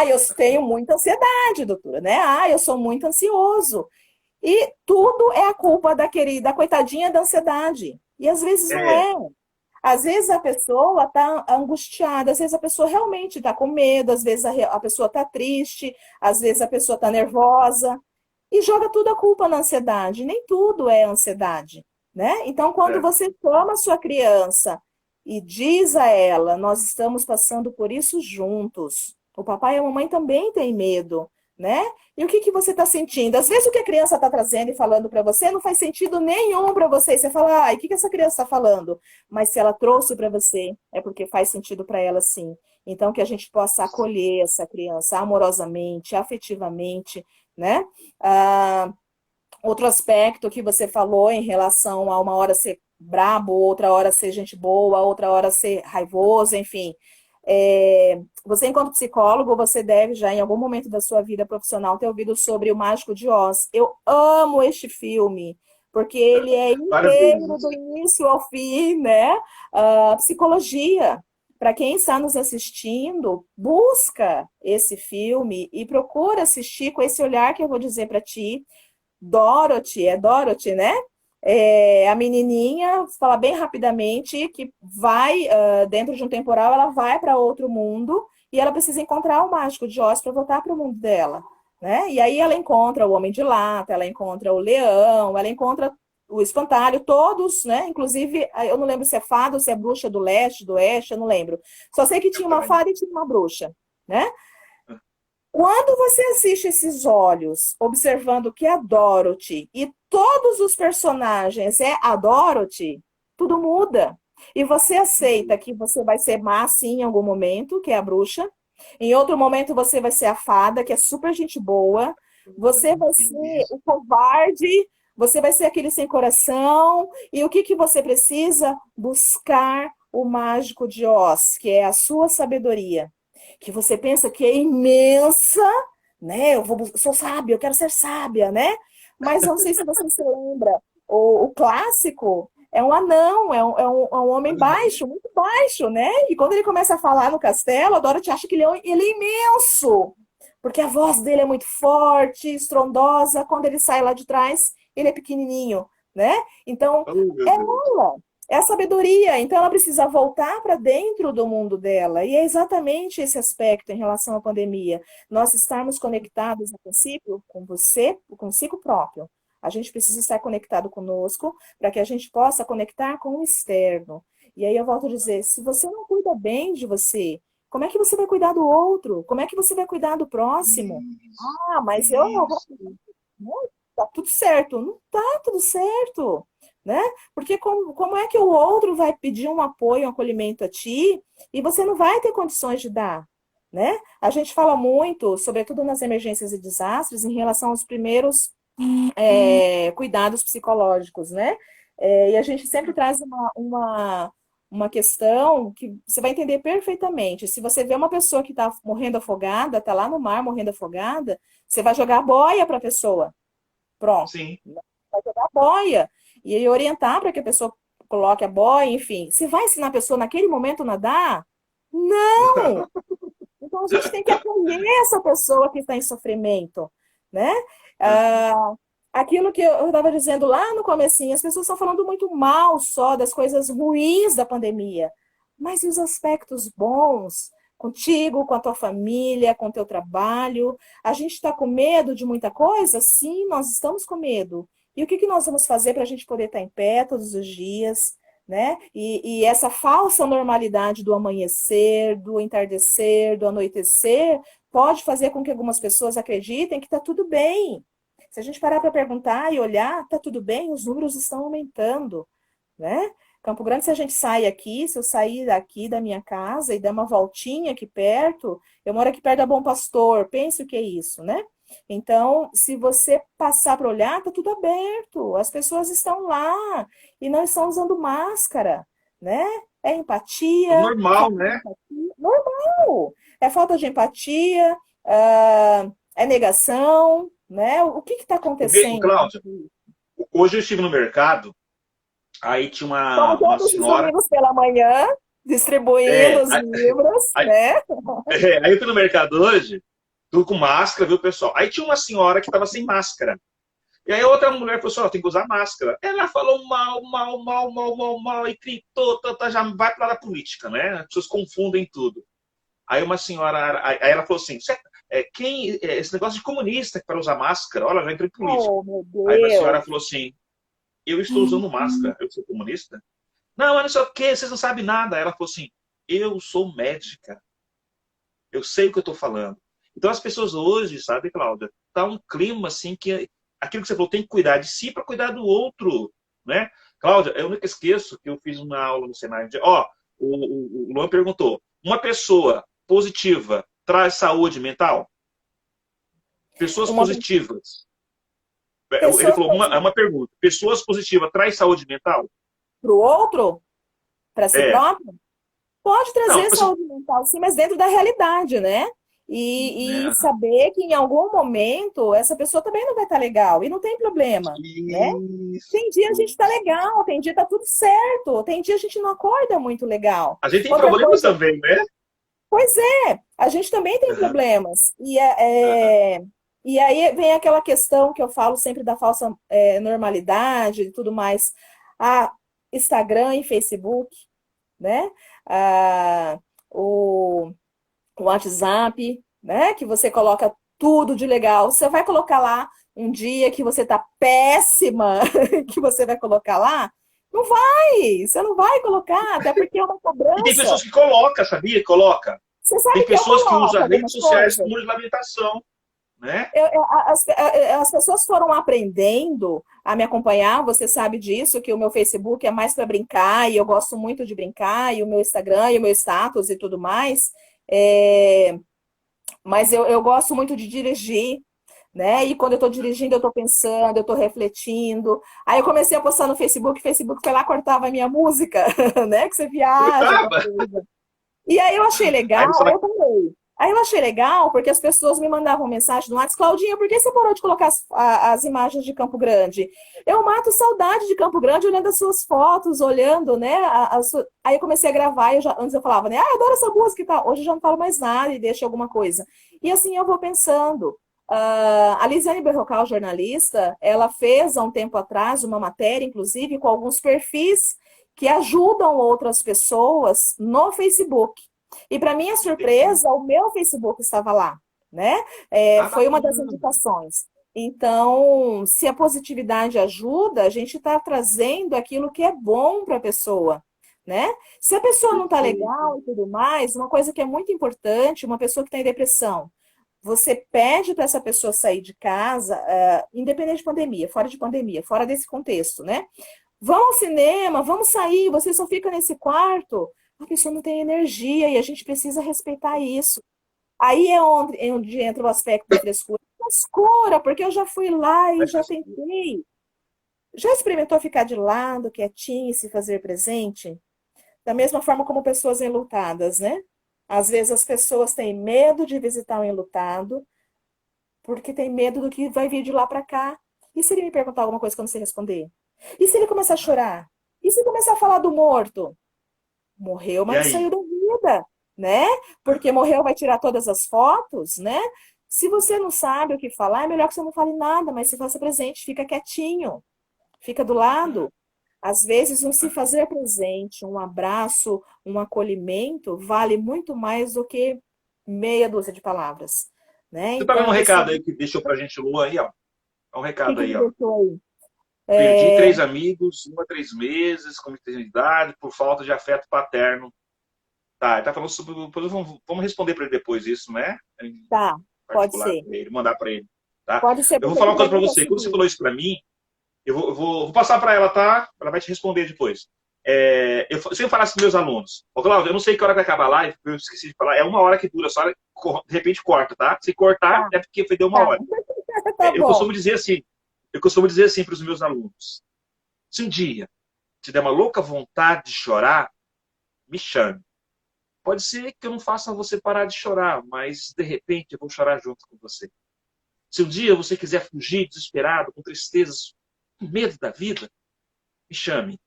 Eu tenho muita ansiedade, doutora, né? Eu sou muito ansioso. E tudo é a culpa da coitadinha da ansiedade. E às vezes não É, é. Às vezes a pessoa está angustiada, às vezes a pessoa realmente está com medo, às vezes a pessoa está triste, às vezes a pessoa está nervosa e joga tudo a culpa na ansiedade. Nem tudo é ansiedade, né? Então, quando é, você toma a sua criança e diz a ela, nós estamos passando por isso juntos. O papai e a mamãe também têm medo, né? E o que que você está sentindo? Às vezes o que a criança está trazendo e falando para você não faz sentido nenhum para você. E você fala, ai, o que que essa criança está falando? Mas se ela trouxe para você, é porque faz sentido para ela sim. Então, que a gente possa acolher essa criança amorosamente, afetivamente, né? Ah, outro aspecto que você falou em relação a uma hora ser brabo, outra hora ser gente boa, outra hora ser raivoso, enfim. Você, enquanto psicólogo, você deve já, em algum momento da sua vida profissional, ter ouvido sobre O Mágico de Oz. Eu amo este filme, porque ele é Várias inteiro, do vezes. início ao fim, né? Psicologia. Para quem está nos assistindo, busca esse filme e procura assistir com esse olhar que eu vou dizer para ti. Dorothy, é Dorothy, né? A menininha, fala bem rapidamente, que vai, dentro de um temporal, ela vai para outro mundo e ela precisa encontrar o mágico de Oz para voltar para o mundo dela, né? E aí ela encontra o Homem de Lata, ela encontra o Leão, ela encontra o Espantalho, todos, né? Inclusive, eu não lembro se é fada ou se é bruxa do leste, do oeste, eu não lembro. Só sei que tinha uma fada e tinha uma bruxa, né? Quando você assiste esses olhos, observando que a Dorothy e todos os personagens é a Dorothy, tudo muda. E você aceita que você vai ser má, sim, em algum momento, que é a bruxa. Em outro momento, você vai ser a fada, que é super gente boa. Você vai ser o covarde, você vai ser aquele sem coração. E o que que você precisa? Buscar o mágico de Oz, que é a sua sabedoria, que você pensa que é imensa, né? Sou sábia, eu quero ser sábia, né? Mas não sei se você se lembra, o clássico é um anão, é um homem baixo, muito baixo, né? E quando ele começa a falar no castelo, a Dorothy acha que ele é imenso, porque a voz dele é muito forte, estrondosa. Quando ele sai lá de trás, ele é pequenininho, né? Então, Oh, meu é Deus. ela, é a sabedoria. Então, ela precisa voltar para dentro do mundo dela. E é exatamente esse aspecto em relação à pandemia. Nós estarmos conectados, a princípio, com você, consigo próprio. A gente precisa estar conectado conosco para que a gente possa conectar com o externo. E aí eu volto a dizer, se você não cuida bem de você, como é que você vai cuidar do outro? Como é que você vai cuidar do próximo? Isso, Ah, mas eu não vou. isso. Não, tá tudo certo. Não tá tudo certo, né? Porque como é que o outro vai pedir um apoio, um acolhimento a ti e você não vai ter condições de dar, né? A gente fala muito, sobretudo nas emergências e desastres, em relação aos primeiros cuidados psicológicos, né? E a gente sempre traz uma questão que você vai entender perfeitamente. Se você vê uma pessoa que está morrendo afogada, está lá no mar morrendo afogada, você vai jogar a boia para a pessoa. Pronto. Sim. Vai jogar a boia. E aí orientar para que a pessoa coloque a boia, enfim. Se vai ensinar a pessoa naquele momento a nadar? Não! Então a gente tem que acolher essa pessoa que está em sofrimento, né? Ah, aquilo que eu estava dizendo lá no comecinho, as pessoas estão falando muito mal só das coisas ruins da pandemia, mas e os aspectos bons? Contigo, com a tua família, com o teu trabalho. A gente está com medo de muita coisa? Sim, nós estamos com medo. E o que que nós vamos fazer para a gente poder estar em pé todos os dias, né? E essa falsa normalidade do amanhecer, do entardecer, do anoitecer, pode fazer com que algumas pessoas acreditem que está tudo bem. Se a gente parar para perguntar e olhar, está tudo bem, os números estão aumentando, né? Campo Grande, se a gente sai aqui, se eu sair daqui da minha casa e der uma voltinha aqui perto, eu moro aqui perto da Bom Pastor, pense o que é isso, né? Então, se você passar para olhar, tá tudo aberto, as pessoas estão lá e não estão usando máscara, né? É O empatia, normal, falta de né? empatia, normal, é falta de empatia, é negação, né? O que está acontecendo com Cláudio, tudo isso? hoje eu estive no mercado, aí tinha Como uma todos os senhora. domingos pela manhã, distribuindo É, os livros, aí, né? aí eu fui no mercado hoje, tudo com máscara, viu, pessoal? Aí tinha uma senhora que estava sem máscara. E aí outra mulher falou assim, ó, tem que usar máscara. Ela falou mal, mal, mal, mal, mal, mal, e gritou, já vai para a política, né? As pessoas confundem tudo. Aí uma senhora, aí ela falou assim, esse negócio de comunista para usar máscara, olha, já entrou em política. Oh, meu Aí uma senhora Deus. falou assim, eu estou usando máscara, eu sou comunista? Não, mas não sei o quê, vocês não sabem nada. Aí ela falou assim, eu sou médica, eu sei o que eu estou falando. Então as pessoas hoje, sabe, Cláudia, tá um clima assim que aquilo que você falou, tem que cuidar de si para cuidar do outro, né? Cláudia, eu nunca esqueço que eu fiz uma aula no Senai. Ó, o Luan perguntou, uma pessoa positiva traz saúde mental? Pessoas Uma positivas. Ele pessoa falou, é uma pergunta. Pessoas positivas traz saúde mental? para o outro, para si É. próprio, pode Não, trazer saúde mental, sim, mas dentro da realidade, né? E né? saber que em algum momento essa pessoa também não vai estar legal, e não tem problema, né? Isso, Tem dia a gente tá isso. legal, tem dia tá tudo certo, tem dia a gente não acorda muito legal. A gente tem Outra problemas coisa, também, né? pois é, a gente também tem Uhum, problemas. uhum. E aí vem aquela questão que eu falo sempre da falsa normalidade e tudo mais. Ah, Instagram e Facebook, né? Ah, o o WhatsApp, né? Que você coloca tudo de legal. Você vai colocar lá um dia que você tá péssima, que você vai colocar lá? Não vai, você não vai colocar, até porque é uma E tem cobrança. pessoas que colocam, sabia? Coloca. Você Tem sabe que eu pessoas que coloco usam as redes algumas sociais coisas? como de lamentação, né? As pessoas foram aprendendo a me acompanhar, você sabe disso, que o meu Facebook é mais para brincar, e eu gosto muito de brincar, e o meu Instagram, e o meu status e tudo mais. É, mas eu gosto muito de dirigir, né? E quando eu estou dirigindo, eu estou pensando, eu estou refletindo. Aí eu comecei a postar no Facebook, o Facebook foi lá, cortava a minha música, né? Que você viaja, aquela Cortava. coisa. E aí eu achei Aí legal, você aí fala, eu parei. Aí eu achei legal porque as pessoas me mandavam mensagem no WhatsApp, Claudinha, por que você parou de colocar as imagens de Campo Grande? Eu mato saudade de Campo Grande olhando as suas fotos, olhando, né? Aí eu comecei a gravar, antes eu falava, né? Ah, eu adoro essa música e tal. Hoje eu já não falo mais nada e deixo alguma coisa. E assim eu vou pensando. A Lisiane Berrocal, jornalista, ela fez há um tempo atrás uma matéria, inclusive, com alguns perfis que ajudam outras pessoas no Facebook. E para minha entendi. surpresa, o meu Facebook estava lá, né? Ah, Foi uma das bacana. indicações. Então, se a positividade ajuda, a gente está trazendo aquilo que é bom para a pessoa, né? Se a pessoa não está Perfeito. legal e tudo mais, uma coisa que é muito importante, uma pessoa que está em depressão, você pede para essa pessoa sair de casa, independente de pandemia, fora desse contexto, né? Vão ao cinema, vamos sair, você só fica nesse quarto, a pessoa não tem energia e a gente precisa respeitar isso. Aí é onde entra o aspecto da frescura. Frescura, porque eu já fui lá e Vai já frescura. tentei. Já experimentou ficar de lado, quietinho e se fazer presente? Da mesma forma como pessoas enlutadas, né? Às vezes as pessoas têm medo de visitar um enlutado, porque tem medo do que vai vir de lá para cá. E se ele me perguntar alguma coisa que eu não sei responder? E se ele começar a chorar? E se começar a falar do morto? Morreu, E mas não aí? saiu da vida, né? Porque morreu, vai tirar todas as fotos, né? Se você não sabe o que falar, é melhor que você não fale nada, mas se faça presente, fica quietinho, fica do Uhum. lado. Às vezes, um se fazer presente, um abraço, um acolhimento, vale muito mais do que meia dúzia de palavras, né? Você tá vendo Então, um a pessoa. recado aí que deixou pra gente, Lu, aí, ó. É um O que recado que aí, ele ó. deixou aí? Perdi É, 3 amigos, 1 a 3 meses, com maternidade, por falta de afeto paterno. Tá, ele tá falando sobre. Depois vamos responder para ele depois isso, né? Em tá, pode particular ser. para ele, mandar para ele. Tá? Pode ser, Eu vou porque falar aqui uma para coisa para mim tá você. Quando você falou seguro. isso para mim, eu vou passar para ela, tá? Ela vai te responder depois. Eu sempre falo assim com meus alunos. Ô, Cláudio, eu não sei que hora vai acabar a live, eu esqueci de falar. É 1 hora que dura, só de repente corta, tá? Se cortar, Tá, é porque foi deu uma tá, hora. tá Eu bom. costumo dizer assim, eu costumo dizer assim para os meus alunos. Se um dia te der uma louca vontade de chorar, me chame. Pode ser que eu não faça você parar de chorar, mas de repente eu vou chorar junto com você. Se um dia você quiser fugir desesperado, com tristezas, com medo da vida, me chame.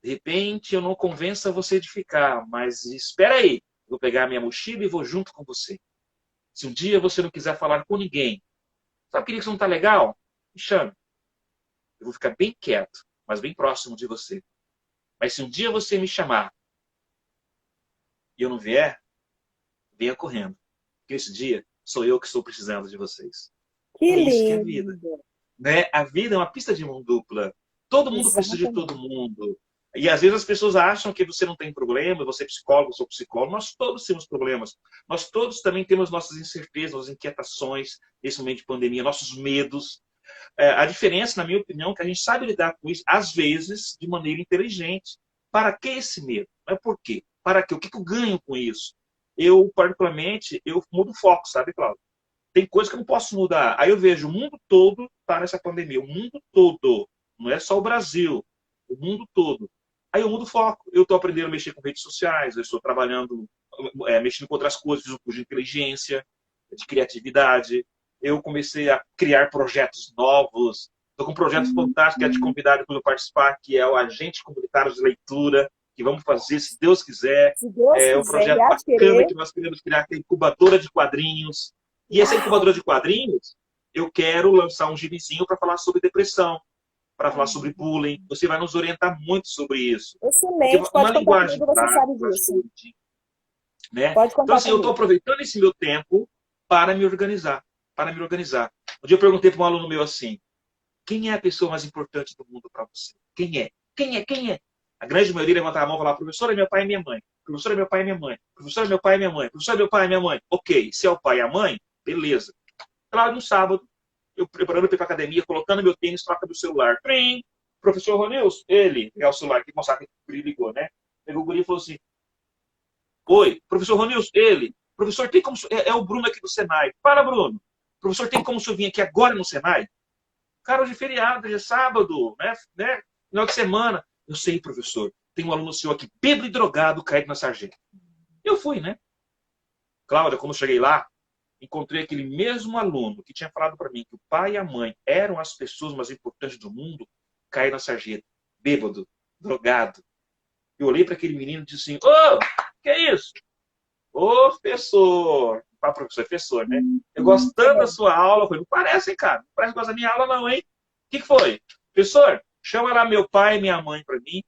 De repente eu não convença você de ficar, mas espera aí. Eu vou pegar a minha mochila e vou junto com você. Se um dia você não quiser falar com ninguém, sabe que isso não está legal? Me chame. Eu vou ficar bem quieto, mas bem próximo de você. Mas se um dia você me chamar e eu não vier, venha correndo. Porque esse dia sou eu que estou precisando de vocês. Que É isso que é a vida. lindo. Né? A vida é uma pista de mão dupla. Todo mundo precisa de todo Exatamente. mundo. E às vezes as pessoas acham que você não tem problema, você é psicólogo, eu sou psicólogo. Nós todos temos problemas. Nós todos também temos nossas incertezas, nossas inquietações nesse momento de pandemia, nossos medos. A diferença, na minha opinião, é que a gente sabe lidar com isso, às vezes, de maneira inteligente. Para que esse medo? Não é por quê? Para quê? O que eu ganho com isso? Eu, particularmente, eu mudo o foco, sabe, Cláudio? Tem coisas que eu não posso mudar. Aí eu vejo o mundo todo está nessa pandemia. O mundo todo. Não é só o Brasil. O mundo todo. Aí eu mudo o foco. Eu estou aprendendo a mexer com redes sociais. Eu estou trabalhando, mexendo com outras coisas. Fiz um curso de inteligência, de criatividade. Eu comecei a criar projetos novos. Estou com um projeto fantástico que é te convidar para eu participar, que é o Agente Comunitário de Leitura, que vamos fazer, se Deus quiser. Se Deus É um quiser, projeto bacana que nós queremos criar, que é a incubadora de quadrinhos. E essa incubadora de quadrinhos, eu quero lançar um gibizinho para falar sobre depressão, para falar sobre bullying. Você vai nos orientar muito sobre isso. Porque Excelente, uma pode contar linguagem comigo, você sabe prática, disso. né? Pode Então, contar assim, eu estou comigo. aproveitando esse meu tempo para me organizar. Para me organizar. Um dia eu perguntei para um aluno meu assim, quem é a pessoa mais importante do mundo para você? Quem é? Quem é? Quem é? A grande maioria levantava a mão e falava, professor é meu pai e minha mãe. Professor é meu pai e minha mãe. Professor é meu pai e minha mãe. Professor é meu pai e minha mãe. Ok, se é o pai e a mãe, beleza. Claro, no sábado, eu preparando para ir para a academia, colocando meu tênis, toca do celular. Trim! Professor Ronilson, ele, é o celular que mostrar que o guri ligou, né? Pegou o guri e falou assim, oi, professor Ronilson, ele. Professor, tem como... É o Bruno aqui do Senai. Para, Bruno. Professor, tem como o senhor vir aqui agora no Senai? Cara, hoje é feriado, hoje é sábado, né? Final de semana. Eu sei, professor. Tem um aluno seu aqui, bêbado e drogado, caído na sarjeta. Eu fui, né? Cláudia, quando eu cheguei lá, encontrei aquele mesmo aluno que tinha falado para mim que o pai e a mãe eram as pessoas mais importantes do mundo, caído na sarjeta, bêbado, drogado. Eu olhei para aquele menino e disse assim, ô, que é isso? Ô, professor. Ah, professor, né? Eu gosto tanto da sua aula. Eu falei, não parece, hein, cara? Não parece que gosta da minha aula, não, hein? O que foi? Professor, chama lá meu pai e minha mãe para mim.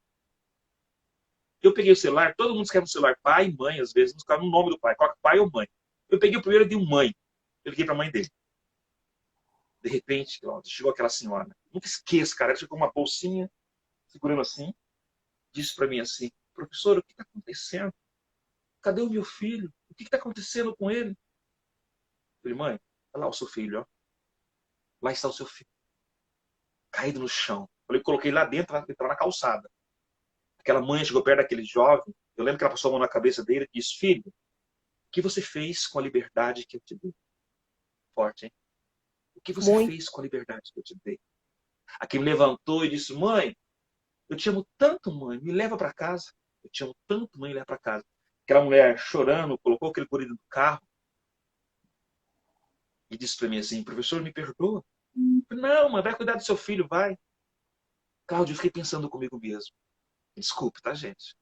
Eu peguei o celular, todo mundo escreve no celular pai e mãe, às vezes, não escreve no nome do pai, coloca pai ou mãe. Eu peguei o primeiro e dei um mãe. Eu liguei para a mãe dele. De repente, chegou aquela senhora. Nunca esqueço, cara. Ela chegou com uma bolsinha, segurando assim, disse para mim assim, professor, o que está acontecendo? Cadê o meu filho? O que está acontecendo com ele? Eu falei, mãe, olha lá o seu filho, ó. Lá está o seu filho. Caído no chão. Eu coloquei lá dentro, entrar na calçada. Aquela mãe chegou perto daquele jovem. Eu lembro que ela passou a mão na cabeça dele e disse, filho, o que você fez com a liberdade que eu te dei? Forte, hein? O que você fez com a liberdade que eu te dei? Aqui me levantou e disse, mãe, eu te amo tanto, mãe, me leva para casa. Eu te amo tanto, mãe, me leva para casa. Aquela mulher chorando, colocou aquele guri no carro e disse para mim assim, professor, me perdoa? Não, mãe, vai cuidar do seu filho, vai. Cláudio, eu fiquei pensando comigo mesmo. Desculpe, tá, gente?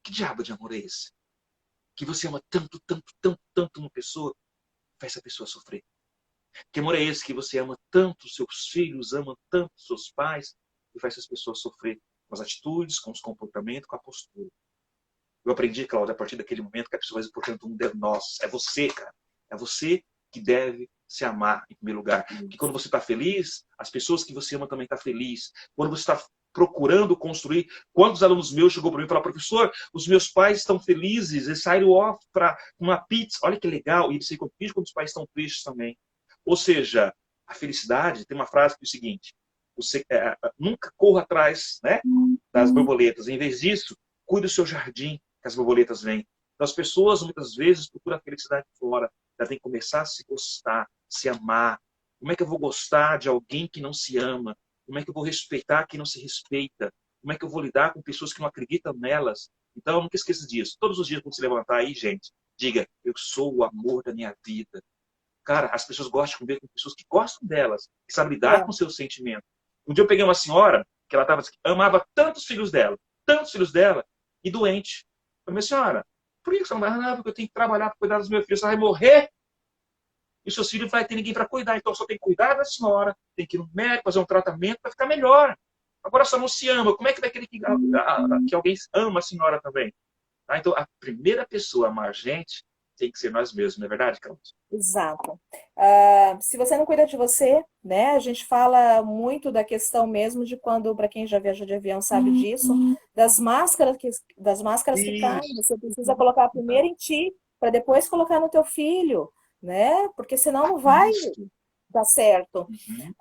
Que diabo de amor é esse? Que você ama tanto, tanto, tanto, tanto uma pessoa, faz essa pessoa sofrer. Que amor é esse que você ama tanto seus filhos, ama tanto seus pais, e faz essas pessoas sofrer com as atitudes, com os comportamentos, com a postura. Eu aprendi, Cláudia, a partir daquele momento que a pessoa mais importante do mundo é nós. É você, cara. É você que deve se amar em primeiro lugar. Porque quando você está feliz, as pessoas que você ama também estão felizes. Quando você está procurando construir... Quantos alunos meus chegou para mim e falaram, professor, os meus pais estão felizes, eles saíram off para uma pizza. Olha que legal. E eles ficam tristes quando os pais estão tristes também. Ou seja, a felicidade, tem uma frase que é o seguinte, você nunca corra atrás, né, das borboletas. Em vez disso, cuide do seu jardim, que as borboletas vêm. Então, as pessoas, muitas vezes, procuram a felicidade fora. Ela tem que começar a se gostar, se amar. Como é que eu vou gostar de alguém que não se ama? Como é que eu vou respeitar quem não se respeita? Como é que eu vou lidar com pessoas que não acreditam nelas? Então, nunca esqueça disso. Todos os dias, quando se levantar aí, gente, diga, eu sou o amor da minha vida. Cara, as pessoas gostam de conviver com pessoas que gostam delas, que sabem lidar com seus sentimentos. Um dia eu peguei uma senhora, que ela amava tantos filhos dela, e doente. Eu falei, minha senhora, por que você não vai? Não, porque eu tenho que trabalhar para cuidar dos meus filhos. Você vai morrer e seus filhos não vai ter ninguém para cuidar. Então, só tem que cuidar da senhora, tem que ir no médico, fazer um tratamento para ficar melhor. Agora, só não se ama. Como é que vai querer que alguém ama a senhora também? Tá? Então, a primeira pessoa a amar a gente tem que ser nós mesmos, não é verdade, Cláudia? Exato. Se você não cuida de você, né? A gente fala muito da questão mesmo de quando, para quem já viajou de avião sabe disso, das máscaras que caem. Isso. Você precisa colocar primeiro em ti, para depois colocar no teu filho, né? Porque senão não vai Isso. dar certo. Uhum.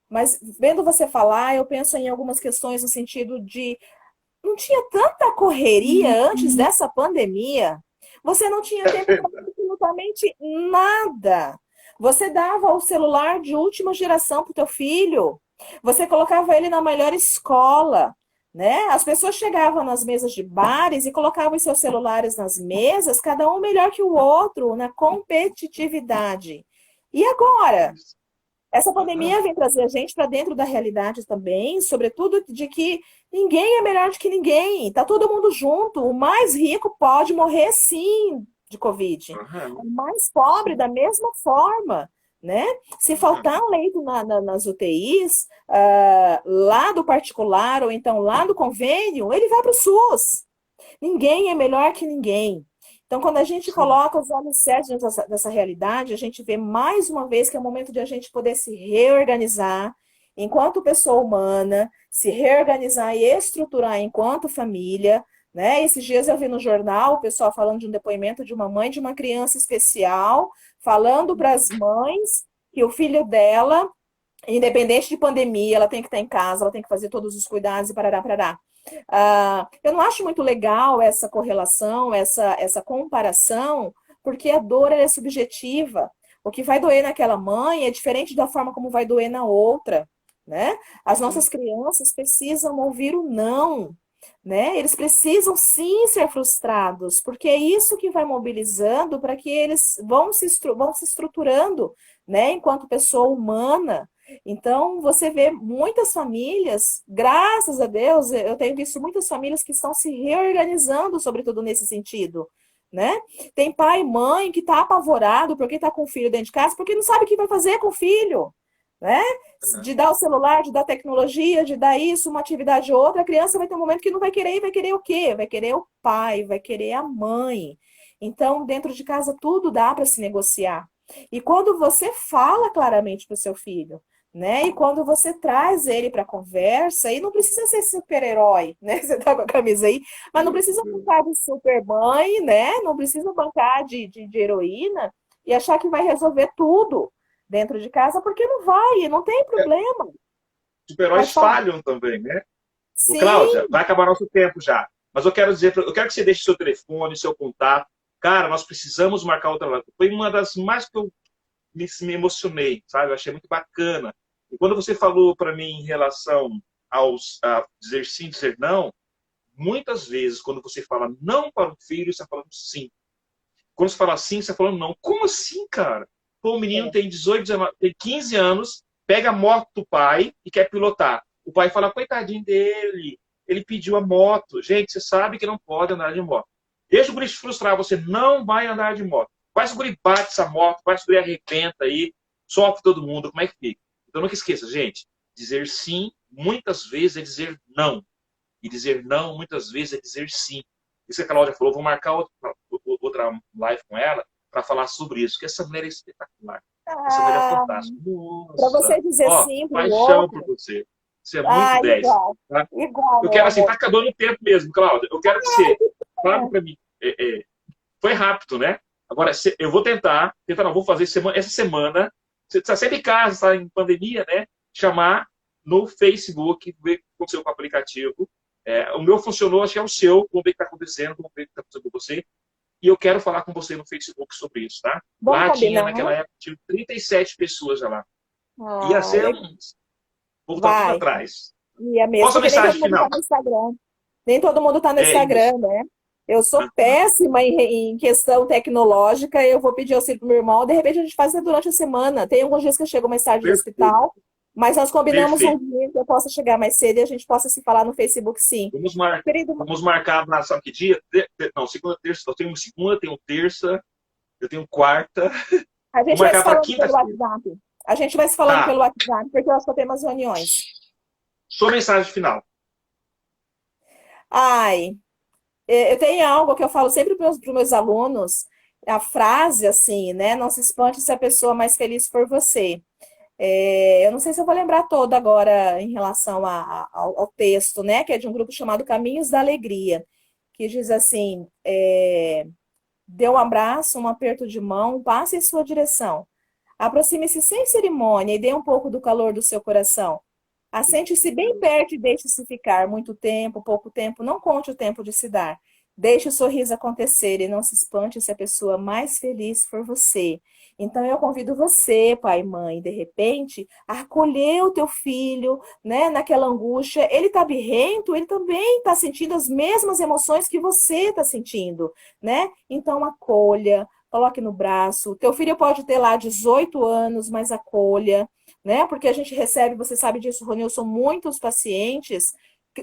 Mas vendo você falar, eu penso em algumas questões no sentido de não tinha tanta correria antes dessa pandemia. Você não tinha tempo para absolutamente nada. Você dava o celular de última geração para o teu filho. Você colocava ele na melhor escola, né? As pessoas chegavam nas mesas de bares e colocavam os seus celulares nas mesas, cada um melhor que o outro, na competitividade. E agora? Isso. Essa Aham. pandemia vem trazer a gente para dentro da realidade também, sobretudo de que ninguém é melhor do que ninguém, tá todo mundo junto. O mais rico pode morrer sim de Covid, o Aham. mais pobre da Sim. mesma forma, né? Se Aham. faltar um leito nas UTIs, lá do particular ou então lá do convênio, ele vai para o SUS. Ninguém é melhor que ninguém. Então, quando a gente Sim. coloca os olhos certos dessa realidade, a gente vê mais uma vez que é o momento de a gente poder se reorganizar enquanto pessoa humana, se reorganizar e estruturar enquanto família, né? Esses dias eu vi no jornal o pessoal falando de um depoimento de uma mãe de uma criança especial, falando para as mães que o filho dela, independente de pandemia, ela tem que estar em casa, ela tem que fazer todos os cuidados e parará, parará. Eu não acho muito legal essa correlação, essa comparação, porque a dor é subjetiva. O que vai doer naquela mãe é diferente da forma como vai doer na outra, né? As Sim. nossas crianças precisam ouvir o não, né? Eles precisam sim ser frustrados, porque é isso que vai mobilizando para que eles vão se estruturando, né? Enquanto pessoa humana. Então, você vê muitas famílias, graças a Deus, eu tenho visto muitas famílias que estão se reorganizando, sobretudo nesse sentido, né? Tem pai e mãe que está apavorado porque está com o filho dentro de casa, porque não sabe o que vai fazer com o filho, né? Aham. De dar o celular, de dar tecnologia, de dar isso, uma atividade ou outra, a criança vai ter um momento que não vai querer, e vai querer o quê? Vai querer o pai, vai querer a mãe. Então, dentro de casa, tudo dá para se negociar. E quando você fala claramente para o seu filho, né? E quando você traz ele para a conversa, e não precisa ser super-herói, né? Você tá com a camisa aí, mas não precisa Isso. bancar de super-mãe, né? Não precisa bancar de heroína e achar que vai resolver tudo dentro de casa, porque não vai, não tem É, problema. super-heróis Pode falar. falham também, né? Ô, Cláudia, Sim, vai acabar nosso tempo já. Mas eu quero dizer, eu quero que você deixe seu telefone, seu contato. Cara, nós precisamos marcar outra live. Foi uma das mais que eu me emocionei, sabe? Eu achei muito bacana. E quando você falou para mim em relação a dizer sim, dizer não, muitas vezes, quando você fala não para o filho, você está falando sim. Quando você fala sim, você está falando não. Como assim, cara? Pô, o menino é, tem 18, 19, tem 15 anos, pega a moto do pai e quer pilotar. O pai fala, coitadinho dele, ele pediu a moto. Gente, você sabe que não pode andar de moto. Deixa o guri te frustrar, você não vai andar de moto. Vai se o guri bate essa moto, vai se o guri arrebenta aí, sofre todo mundo, como é que fica? Então nunca esqueça, gente, dizer sim muitas vezes é dizer não. E dizer não muitas vezes é dizer sim. Isso que a Cláudia falou, vou marcar outra live com ela para falar sobre isso, que essa mulher é espetacular. Essa mulher é para fantástica. Nossa, você dizer ó, sim para o paixão por outro, você. Você é muito 10. igual, Tá? igual, Eu meu quero assim, tá amor. acabando o tempo mesmo, Cláudia. Eu quero que você fale para mim. Foi rápido, né? Agora, eu vou tentar não, vou fazer essa semana. Você está sempre em casa, está em pandemia, né? Chamar no Facebook, ver o que aconteceu com o aplicativo. O meu funcionou, acho que é o seu. Vamos ver o que está acontecendo, vamos ver o que está acontecendo com você. E eu quero falar com você no Facebook sobre isso, tá? Vamos Lá tinha, combinar? naquela época, tinha 37 pessoas já lá. Ia Ah, ser um. Voltar tudo vai. atrás. E é Qual mesmo, a sua porque nem todo mensagem mundo está final? no Instagram. Nem todo mundo está no É isso. Instagram, né? Eu sou Uhum. péssima em questão tecnológica, eu vou pedir auxílio pro meu irmão, de repente a gente faz durante a semana. Tem alguns dias que eu chego mais tarde do Perfeito. hospital, mas nós combinamos um Perfeito. dia que eu possa chegar mais cedo e a gente possa se falar no Facebook, sim. Querido, Vamos marcar na, sabe que dia? Não, segunda, terça. Eu tenho segunda, tenho terça, eu tenho quarta. a Vou gente vai se marcar para falando pelo quinta-feira. WhatsApp. A gente vai se falando Tá. pelo WhatsApp, porque eu acho que eu tenho umas reuniões. Sua mensagem final. Ai, eu tenho algo que eu falo sempre para os meus alunos. a frase assim, né? Não se espante se a pessoa mais feliz for você. Eu não sei se eu vou lembrar toda agora em relação ao texto, né? Que é de um grupo chamado Caminhos da Alegria, que diz assim: dê um abraço, um aperto de mão, passe em sua direção. Aproxime-se sem cerimônia e dê um pouco do calor do seu coração. Assente-se bem perto e deixe-se ficar. Muito tempo, pouco tempo, não conte o tempo de se dar. Deixe o sorriso acontecer e não se espante se a pessoa mais feliz for você. Então eu convido você, pai e mãe, de repente, a acolher o teu filho, né, naquela angústia. Ele está birrento, ele também está sentindo as mesmas emoções que você está sentindo, né? Então acolha, coloque no braço. O teu filho pode ter lá 18 anos, mas acolha, né? Porque a gente recebe, você sabe disso, Ronilson, muitos pacientes,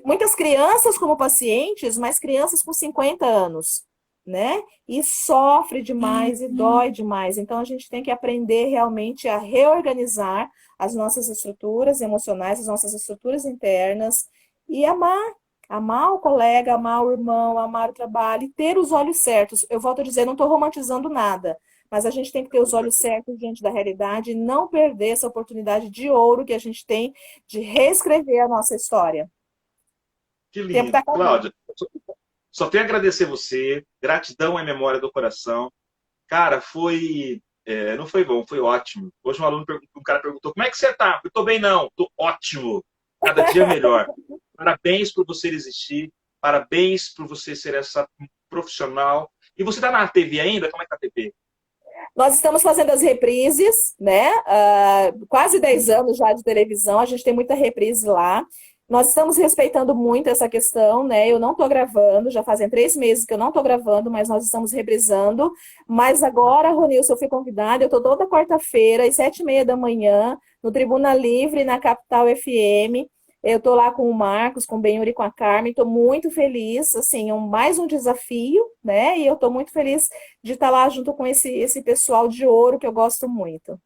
muitas crianças como pacientes, mas crianças com 50 anos, né? E sofre demais e dói demais. Então a gente tem que aprender realmente a reorganizar as nossas estruturas emocionais, as nossas estruturas internas e amar o colega, amar o irmão, amar o trabalho e ter os olhos certos. Eu volto a dizer, não estou romantizando nada, mas a gente tem que ter os olhos certos diante da realidade e não perder essa oportunidade de ouro que a gente tem de reescrever a nossa história. Que O tempo lindo. está acabando. Cláudia, só tenho a agradecer você. Gratidão é memória do coração. Cara, não foi bom, foi ótimo. Hoje um cara perguntou, como é que você tá? Eu tô bem, não. Tô ótimo. Cada dia melhor. Parabéns por você existir. Parabéns por você ser essa profissional. E você tá na TV ainda? Como é que tá a TV? Nós estamos fazendo as reprises, né? Quase 10 anos já de televisão, a gente tem muita reprise lá. Nós estamos respeitando muito essa questão, né? Eu não estou gravando, já fazem 3 meses que eu não estou gravando, mas nós estamos reprisando. Mas agora, Ronilson, eu fui convidada, eu estou toda quarta-feira, às 7h30 da manhã, no Tribuna Livre, na Capital FM. Eu estou lá com o Marcos, com o Benhur e com a Carmen, estou muito feliz, assim, mais um desafio, né? E eu estou muito feliz de estar lá junto com esse pessoal de ouro que eu gosto muito.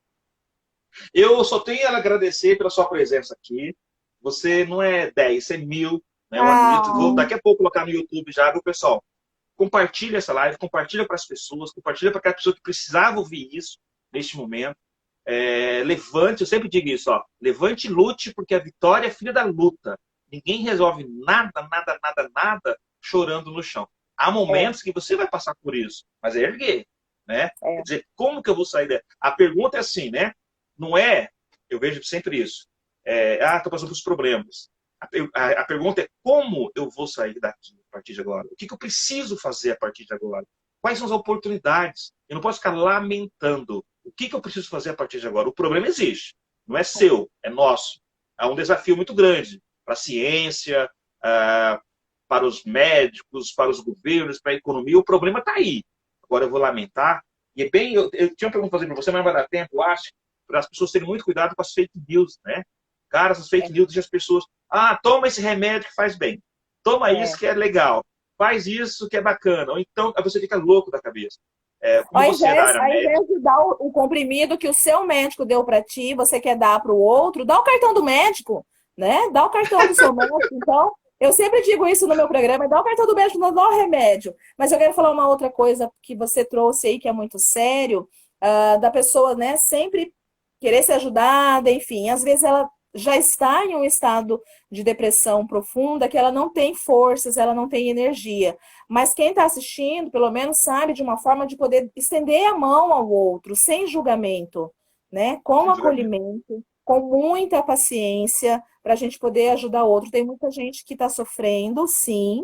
Eu só tenho a agradecer pela sua presença aqui. Você não é 10, você é 1000. Né? Eu admito. Ah, Vou daqui a pouco colocar no YouTube já, viu, pessoal? Compartilha essa live, compartilha para as pessoas, compartilha para aquela pessoa que precisava ouvir isso neste momento. Levante, eu sempre digo isso, ó, levante e lute, porque a vitória é filha da luta. Ninguém resolve nada, nada, nada, nada chorando no chão. Há é, momentos que você vai passar por isso, mas é erguer, né? Quer é. dizer, como que eu vou sair dela? A pergunta é assim, né? Não é, eu vejo sempre isso, estou passando por os problemas. A pergunta é como eu vou sair daqui a partir de agora? O que eu preciso fazer a partir de agora? Quais são as oportunidades? Eu não posso ficar lamentando. O que eu preciso fazer a partir de agora? O problema existe. Não é seu, é nosso. É um desafio muito grande para a ciência, para os médicos, para os governos, para a economia. O problema está aí. Agora eu vou lamentar. E é bem, eu tinha uma pergunta para fazer para você, mas não vai dar tempo, eu acho, para as pessoas terem muito cuidado com as fake news, né? Cara, essas fake news deixam as pessoas. Toma esse remédio que faz bem. Toma isso que é legal. Faz isso que é bacana. Ou então você fica louco da cabeça. Como você é da área Ao médica. invés de dar o comprimido que o seu médico deu para ti, você quer dar para o outro, dá o cartão do médico, né? Dá o cartão do seu médico. Então, eu sempre digo isso no meu programa, dá o cartão do médico, não dá o remédio. Mas eu quero falar uma outra coisa que você trouxe aí, que é muito sério, da pessoa, né, sempre querer ser ajudada, enfim, às vezes ela já está em um estado de depressão profunda, que ela não tem forças, ela não tem energia. Mas quem está assistindo, pelo menos, sabe de uma forma de poder estender a mão ao outro, sem julgamento, né? Com Sem julgamento. acolhimento, com muita paciência, para a gente poder ajudar o outro. Tem muita gente que está sofrendo, sim,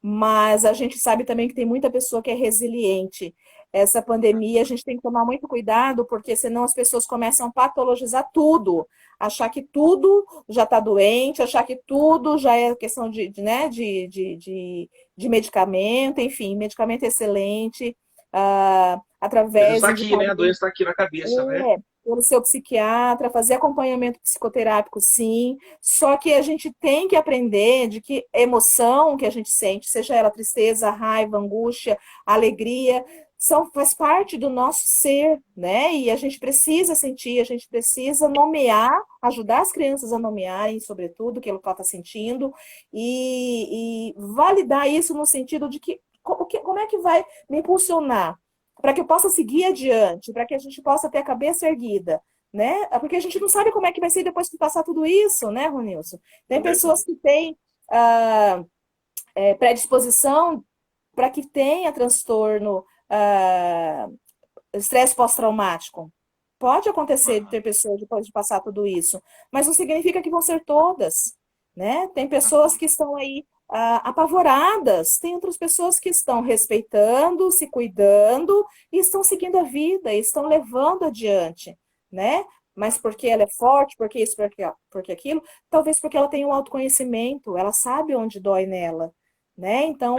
mas a gente sabe também que tem muita pessoa que é resiliente. Essa pandemia, a gente tem que tomar muito cuidado, porque senão as pessoas começam a patologizar tudo, achar que tudo já está doente, achar que tudo já é questão né, de medicamento, enfim, medicamento excelente, A gente através está aqui, né? indicado A doença está aqui na cabeça, né? pelo seu psiquiatra, fazer acompanhamento psicoterápico, sim. Só que a gente tem que aprender de que emoção que a gente sente, seja ela tristeza, raiva, angústia, alegria, faz parte do nosso ser, né? E a gente precisa sentir, a gente precisa nomear, ajudar as crianças a nomearem, sobretudo, aquilo que ela está sentindo, e validar isso no sentido de que como é que vai me impulsionar? para que eu possa seguir adiante, para que a gente possa ter a cabeça erguida, né? Porque a gente não sabe como é que vai ser depois que passar tudo isso, né, Ronilson? Tem pessoas que têm predisposição para que tenha transtorno, estresse pós-traumático. Pode acontecer de ter pessoas depois de passar tudo isso, mas não significa que vão ser todas, né? Tem pessoas que estão aí apavoradas, tem outras pessoas que estão respeitando, se cuidando e estão seguindo a vida, e estão levando adiante, né? Mas porque ela é forte, porque isso, porque aquilo, talvez porque ela tem um autoconhecimento, ela sabe onde dói nela, né? Então,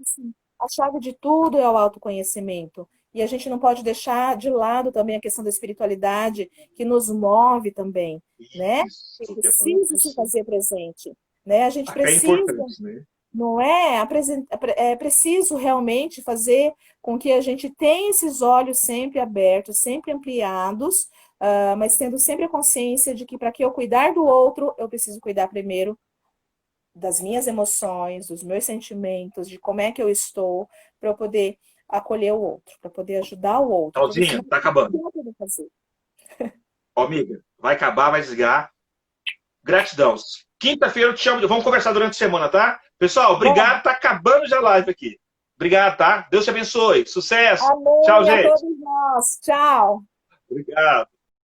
assim, a chave de tudo é o autoconhecimento. E a gente não pode deixar de lado também a questão da espiritualidade que nos move também, né? Que Isso que eu falo pra precisa se você. fazer presente, né? A gente A fé é precisa, importante, né? não é? É preciso realmente fazer com que a gente tenha esses olhos sempre abertos, sempre ampliados, mas tendo sempre a consciência de que para que eu cuidar do outro, eu preciso cuidar primeiro das minhas emoções, dos meus sentimentos, de como é que eu estou, para eu poder acolher o outro, para poder ajudar o outro, porque Claudinha, senão tá eu acabando. não vou poder fazer. Ó, amiga, vai acabar, vai desligar. Gratidão. Quinta-feira eu te chamo. Vamos conversar durante a semana, tá? Pessoal, Bom, obrigado. Tá acabando já a live aqui. Obrigado, tá? Deus te abençoe. Sucesso. Tchau, amém a gente. todos nós. Tchau. Obrigado.